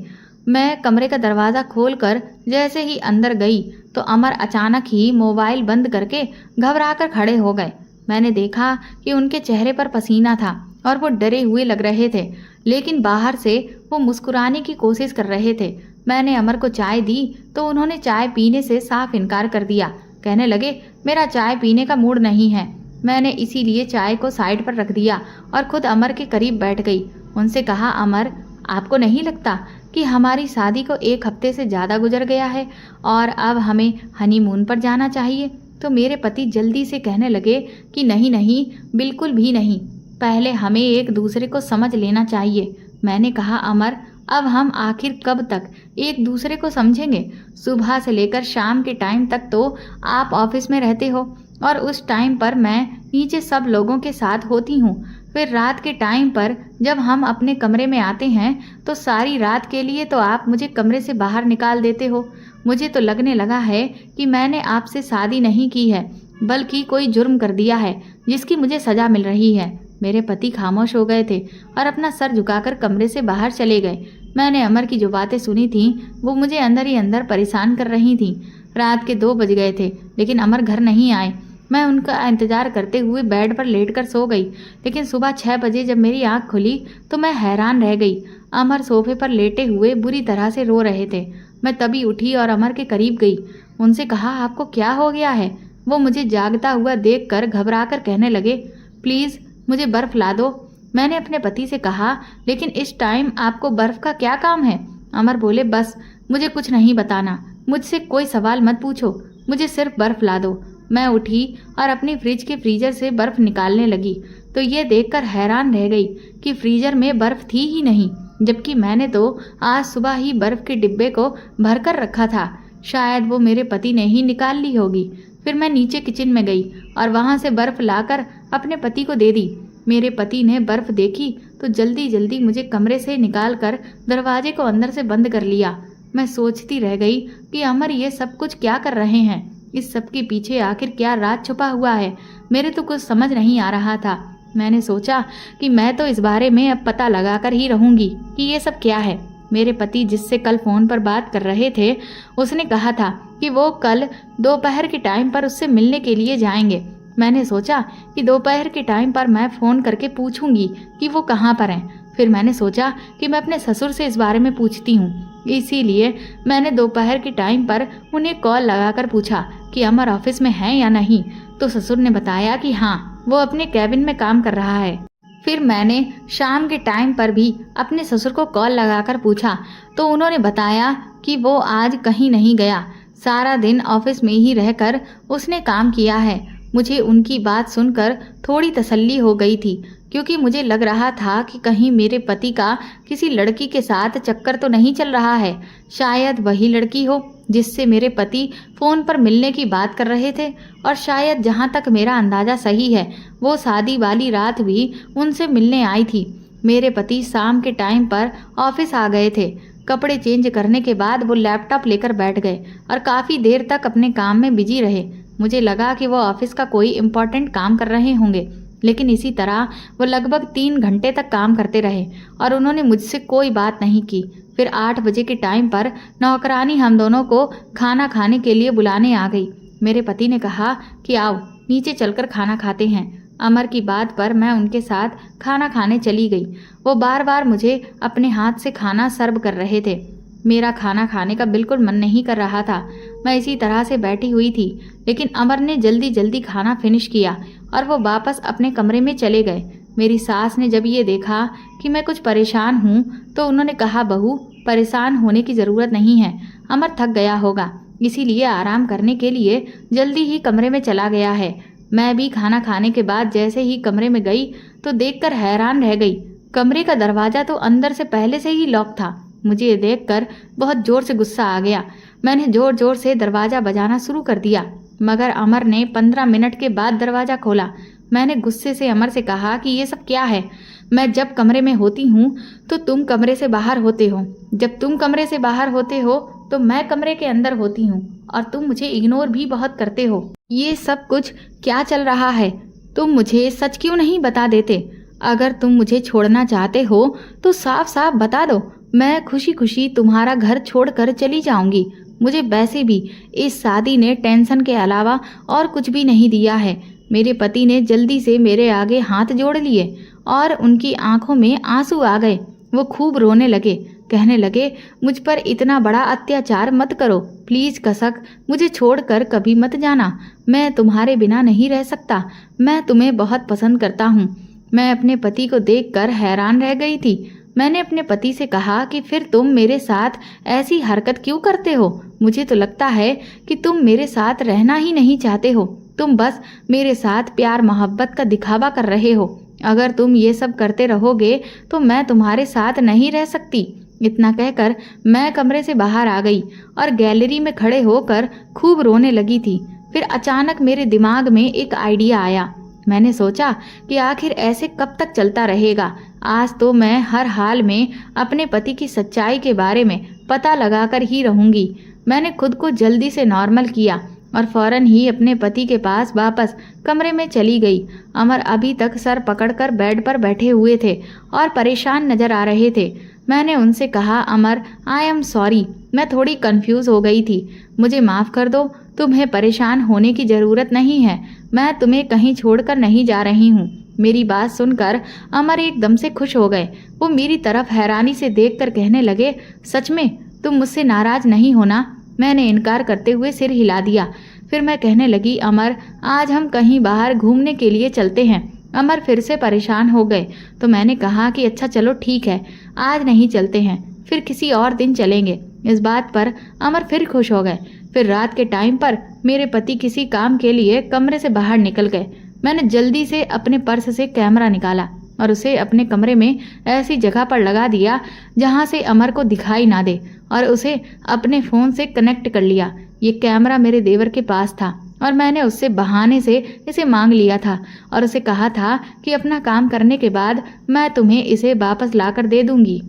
मैं कमरे का दरवाज़ा खोलकर जैसे ही अंदर गई तो अमर अचानक ही मोबाइल बंद करके घबराकर खड़े हो गए। मैंने देखा कि उनके चेहरे पर पसीना था और वो डरे हुए लग रहे थे, लेकिन बाहर से वो मुस्कुराने की कोशिश कर रहे थे। मैंने अमर को चाय दी तो उन्होंने चाय पीने से साफ इनकार कर दिया। कहने लगे, मेरा चाय पीने का मूड नहीं है। मैंने इसीलिए चाय को साइड पर रख दिया और खुद अमर के करीब बैठ गई। उनसे कहा, अमर, आपको नहीं लगता कि हमारी शादी को 1 हफ्ते से ज़्यादा गुजर गया है और अब हमें हनीमून पर जाना चाहिए? तो मेरे पति जल्दी से कहने लगे कि नहीं नहीं, बिल्कुल भी नहीं, पहले हमें एक दूसरे को समझ लेना चाहिए। मैंने कहा, अमर, अब हम आखिर कब तक एक दूसरे को समझेंगे? सुबह से लेकर शाम के टाइम तक तो आप ऑफिस में रहते हो और उस टाइम पर मैं नीचे सब लोगों के साथ होती हूँ। फिर रात के टाइम पर जब हम अपने कमरे में आते हैं तो सारी रात के लिए तो आप मुझे कमरे से बाहर निकाल देते हो। मुझे तो लगने लगा है कि मैंने आपसे शादी नहीं की है, बल्कि कोई जुर्म कर दिया है जिसकी मुझे सज़ा मिल रही है। मेरे पति खामोश हो गए थे और अपना सर झुकाकर कमरे से बाहर चले गए। मैंने अमर की जो बातें सुनी थीं वो मुझे अंदर ही अंदर परेशान कर रही थीं। रात के 2 बज गए थे लेकिन अमर घर नहीं आए। मैं उनका इंतज़ार करते हुए बेड पर लेटकर सो गई, लेकिन सुबह 6 बजे जब मेरी आँख खुली तो मैं हैरान रह गई। अमर सोफे पर लेटे हुए बुरी तरह से रो रहे थे। मैं तभी उठी और अमर के करीब गई। उनसे कहा, आपको क्या हो गया है? वो मुझे जागता हुआ देखकर घबराकर कहने लगे, प्लीज़ मुझे बर्फ़ ला दो। मैंने अपने पति से कहा, लेकिन इस टाइम आपको बर्फ़ का क्या काम है? अमर बोले, बस मुझे कुछ नहीं बताना, मुझसे कोई सवाल मत पूछो, मुझे सिर्फ बर्फ़ ला दो। मैं उठी और अपनी फ्रिज के फ्रीजर से बर्फ़ निकालने लगी तो ये देखकर हैरान रह गई कि फ्रीजर में बर्फ़ थी ही नहीं, जबकि मैंने तो आज सुबह ही बर्फ़ के डिब्बे को भरकर रखा था। शायद वो मेरे पति ने ही निकाल ली होगी। फिर मैं नीचे किचन में गई और वहाँ से बर्फ़ लाकर अपने पति को दे दी। मेरे पति ने बर्फ़ देखी तो जल्दी जल्दी मुझे कमरे से निकाल कर दरवाजे को अंदर से बंद कर लिया। मैं सोचती रह गई कि अमर ये सब कुछ क्या कर रहे हैं? इस सब के पीछे आखिर क्या राज छुपा हुआ है? मेरे तो कुछ समझ नहीं आ रहा था। मैंने सोचा कि मैं तो इस बारे में अब पता लगाकर ही रहूंगी कि ये सब क्या है। मेरे पति जिससे कल फ़ोन पर बात कर रहे थे, उसने कहा था कि वो कल दोपहर के टाइम पर उससे मिलने के लिए जाएंगे। मैंने सोचा कि दोपहर के टाइम पर मैं फ़ोन करके पूछूंगी कि वो कहाँ पर हैं। फिर मैंने सोचा कि मैं अपने ससुर से इस बारे में पूछती हूँ। इसीलिए मैंने दोपहर के टाइम पर उन्हें कॉल लगाकर पूछा कि अमर ऑफिस में है या नहीं। तो ससुर ने बताया कि हाँ, वो अपने कैबिन में काम कर रहा है। फिर मैंने शाम के टाइम पर भी अपने ससुर को कॉल लगाकर पूछा तो उन्होंने बताया कि वो आज कहीं नहीं गया, सारा दिन ऑफिस में ही रहकर उसने काम किया है। मुझे उनकी बात सुनकर थोड़ी तसल्ली हो गई थी, क्योंकि मुझे लग रहा था कि कहीं मेरे पति का किसी लड़की के साथ चक्कर तो नहीं चल रहा है। शायद वही लड़की हो जिससे मेरे पति फ़ोन पर मिलने की बात कर रहे थे, और शायद जहाँ तक मेरा अंदाज़ा सही है, वो शादी वाली रात भी उनसे मिलने आई थी। मेरे पति शाम के टाइम पर ऑफिस आ गए थे। कपड़े चेंज करने के बाद वो लैपटॉप लेकर बैठ गए और काफ़ी देर तक अपने काम में बिजी रहे। मुझे लगा कि वो ऑफिस का कोई इम्पोर्टेंट काम कर रहे होंगे, लेकिन इसी तरह वो लगभग 3 घंटे तक काम करते रहे और उन्होंने मुझसे कोई बात नहीं की। फिर 8 बजे के टाइम पर नौकरानी हम दोनों को खाना खाने के लिए बुलाने आ गई। मेरे पति ने कहा कि आओ नीचे चलकर खाना खाते हैं। अमर की बात पर मैं उनके साथ खाना खाने चली गई। वो बार बार मुझे अपने हाथ से खाना सर्व कर रहे थे। मेरा खाना खाने का बिल्कुल मन नहीं कर रहा था। मैं इसी तरह से बैठी हुई थी, लेकिन अमर ने जल्दी जल्दी खाना फिनिश किया और वो वापस अपने कमरे में चले गए। मेरी सास ने जब ये देखा कि मैं कुछ परेशान हूँ तो उन्होंने कहा, बहू, परेशान होने की ज़रूरत नहीं है, अमर थक गया होगा, इसीलिए आराम करने के लिए जल्दी ही कमरे में चला गया है। मैं भी खाना खाने के बाद जैसे ही कमरे में गई तो देखकर हैरान रह गई। कमरे का दरवाज़ा तो अंदर से पहले से ही लॉक था। मुझे ये देखकर बहुत ज़ोर से गुस्सा आ गया। मैंने ज़ोर ज़ोर से दरवाज़ा बजाना शुरू कर दिया, मगर अमर ने 15 मिनट के बाद दरवाज़ा खोला। मैंने गुस्से से अमर से कहा कि ये सब क्या है? मैं जब कमरे में होती हूँ तो तुम कमरे से बाहर होते हो, जब तुम कमरे से बाहर होते हो तो मैं कमरे के अंदर होती हूँ, और तुम मुझे इग्नोर भी बहुत करते हो। ये सब कुछ क्या चल रहा है? तुम मुझे सच क्यों नहीं बता देते? अगर तुम मुझे छोड़ना चाहते हो तो साफ साफ बता दो, मैं खुशी खुशी तुम्हारा घर छोड़कर चली जाऊंगी। मुझे वैसे भी इस शादी ने टेंशन के अलावा और कुछ भी नहीं दिया है। मेरे पति ने जल्दी से मेरे आगे हाथ जोड़ लिए और उनकी आंखों में आंसू आ गए। वो खूब रोने लगे, कहने लगे, मुझ पर इतना बड़ा अत्याचार मत करो, प्लीज़ कसक, मुझे छोड़कर कभी मत जाना। मैं तुम्हारे बिना नहीं रह सकता, मैं तुम्हें बहुत पसंद करता हूँ। मैं अपने पति को देखकर हैरान रह गई थी। मैंने अपने पति से कहा कि फिर तुम मेरे साथ ऐसी हरकत क्यों करते हो? मुझे तो लगता है कि तुम मेरे साथ रहना ही नहीं चाहते हो, तुम बस मेरे साथ प्यार मोहब्बत का दिखावा कर रहे हो। अगर तुम ये सब करते रहोगे तो मैं तुम्हारे साथ नहीं रह सकती। इतना कहकर मैं कमरे से बाहर आ गई और गैलरी में खड़े होकर खूब रोने लगी थी। फिर अचानक मेरे दिमाग में एक आइडिया आया। मैंने सोचा कि आखिर ऐसे कब तक चलता रहेगा। आज तो मैं हर हाल में अपने पति की सच्चाई के बारे में पता लगाकर ही रहूंगी। मैंने खुद को जल्दी से नॉर्मल किया और फौरन ही अपने पति के पास वापस कमरे में चली गई। अमर अभी तक सर पकड़कर बेड पर बैठे हुए थे और परेशान नजर आ रहे थे। मैंने उनसे कहा, अमर, आई एम सॉरी, मैं थोड़ी कंफ्यूज हो गई थी, मुझे माफ़ कर दो। तुम्हें परेशान होने की ज़रूरत नहीं है, मैं तुम्हें कहीं छोड़कर नहीं जा रही हूँ। मेरी बात सुनकर अमर एकदम से खुश हो गए। वो मेरी तरफ हैरानी से देखकर कहने लगे, सच में तुम मुझसे नाराज़ नहीं हो ना? मैंने इनकार करते हुए सिर हिला दिया। फिर मैं कहने लगी, अमर, आज हम कहीं बाहर घूमने के लिए चलते हैं। अमर फिर से परेशान हो गए तो मैंने कहा कि अच्छा चलो ठीक है, आज नहीं चलते हैं, फिर किसी और दिन चलेंगे। इस बात पर अमर फिर खुश हो गए। फिर रात के टाइम पर मेरे पति किसी काम के लिए कमरे से बाहर निकल गए। मैंने जल्दी से अपने पर्स से कैमरा निकाला और उसे अपने कमरे में ऐसी जगह पर लगा दिया जहां से अमर को दिखाई ना दे, और उसे अपने फ़ोन से कनेक्ट कर लिया। ये कैमरा मेरे देवर के पास था और मैंने उससे बहाने से इसे मांग लिया था और उसे कहा था कि अपना काम करने के बाद मैं तुम्हें इसे वापस लाकर दे दूंगी।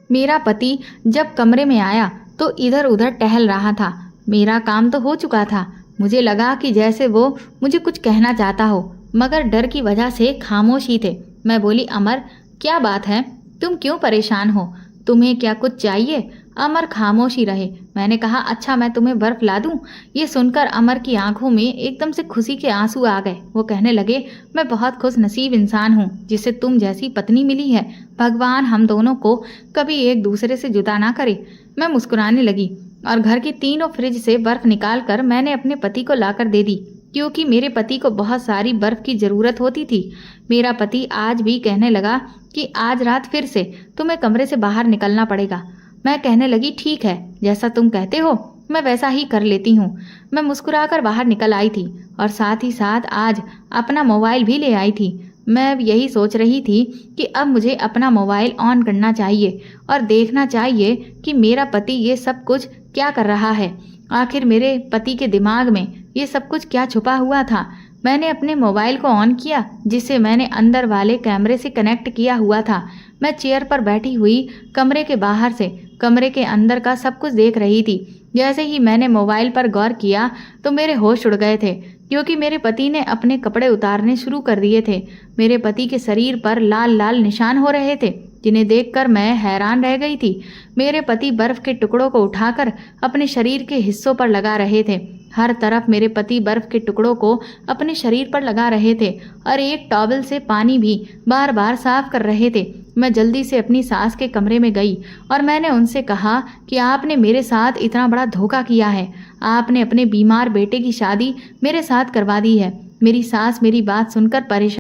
मेरा पति जब कमरे में आया तो इधर उधर टहल रहा था। मेरा काम तो हो चुका था। मुझे लगा कि जैसे वो मुझे कुछ कहना चाहता हो, मगर डर की वजह से खामोश ही थे। मैं बोली, अमर क्या बात है, तुम क्यों परेशान हो, तुम्हें क्या कुछ चाहिए? अमर खामोश ही रहे। मैंने कहा, अच्छा मैं तुम्हें बर्फ ला दूं? ये सुनकर अमर की आंखों में एकदम से खुशी के आंसू आ गए। वो कहने लगे, मैं बहुत खुश नसीब इंसान हूँ जिसे तुम जैसी पत्नी मिली है। भगवान हम दोनों को कभी एक दूसरे से जुदा ना करे। मैं मुस्कुराने लगी और घर की तीनों फ्रिज से बर्फ निकाल कर मैंने अपने पति को लाकर दे दी, क्योंकि मेरे पति को बहुत सारी बर्फ की ज़रूरत होती थी। मेरा पति आज भी कहने लगा कि आज रात फिर से तुम्हें कमरे से बाहर निकलना पड़ेगा। मैं कहने लगी, ठीक है, जैसा तुम कहते हो मैं वैसा ही कर लेती हूँ। मैं मुस्कुराकर बाहर निकल आई थी और साथ ही साथ आज अपना मोबाइल भी ले आई थी। मैं यही सोच रही थी कि अब मुझे अपना मोबाइल ऑन करना चाहिए और देखना चाहिए कि मेरा पति ये सब कुछ क्या कर रहा है। आखिर मेरे पति के दिमाग में ये सब कुछ क्या छुपा हुआ था। मैंने अपने मोबाइल को ऑन किया, जिसे मैंने अंदर वाले कैमरे से कनेक्ट किया हुआ था। मैं चेयर पर बैठी हुई कमरे के बाहर से कमरे के अंदर का सब कुछ देख रही थी। जैसे ही मैंने मोबाइल पर गौर किया तो मेरे होश उड़ गए थे, क्योंकि मेरे पति ने अपने कपड़े उतारने शुरू कर दिए थे। मेरे पति के शरीर पर लाल लाल निशान हो रहे थे, जिन्हें देखकर मैं हैरान रह गई थी। मेरे पति बर्फ के टुकड़ों को उठाकर अपने शरीर के हिस्सों पर लगा रहे थे। हर तरफ मेरे पति बर्फ के टुकड़ों को अपने शरीर पर लगा रहे थे और एक टॉवल से पानी भी बार बार साफ कर रहे थे। मैं जल्दी से अपनी सास के कमरे में गई और मैंने उनसे कहा कि आपने मेरे साथ इतना बड़ा धोखा किया है। आपने अपने बीमार बेटे की शादी मेरे साथ करवा दी है। मेरी सास मेरी बात सुनकर परेशान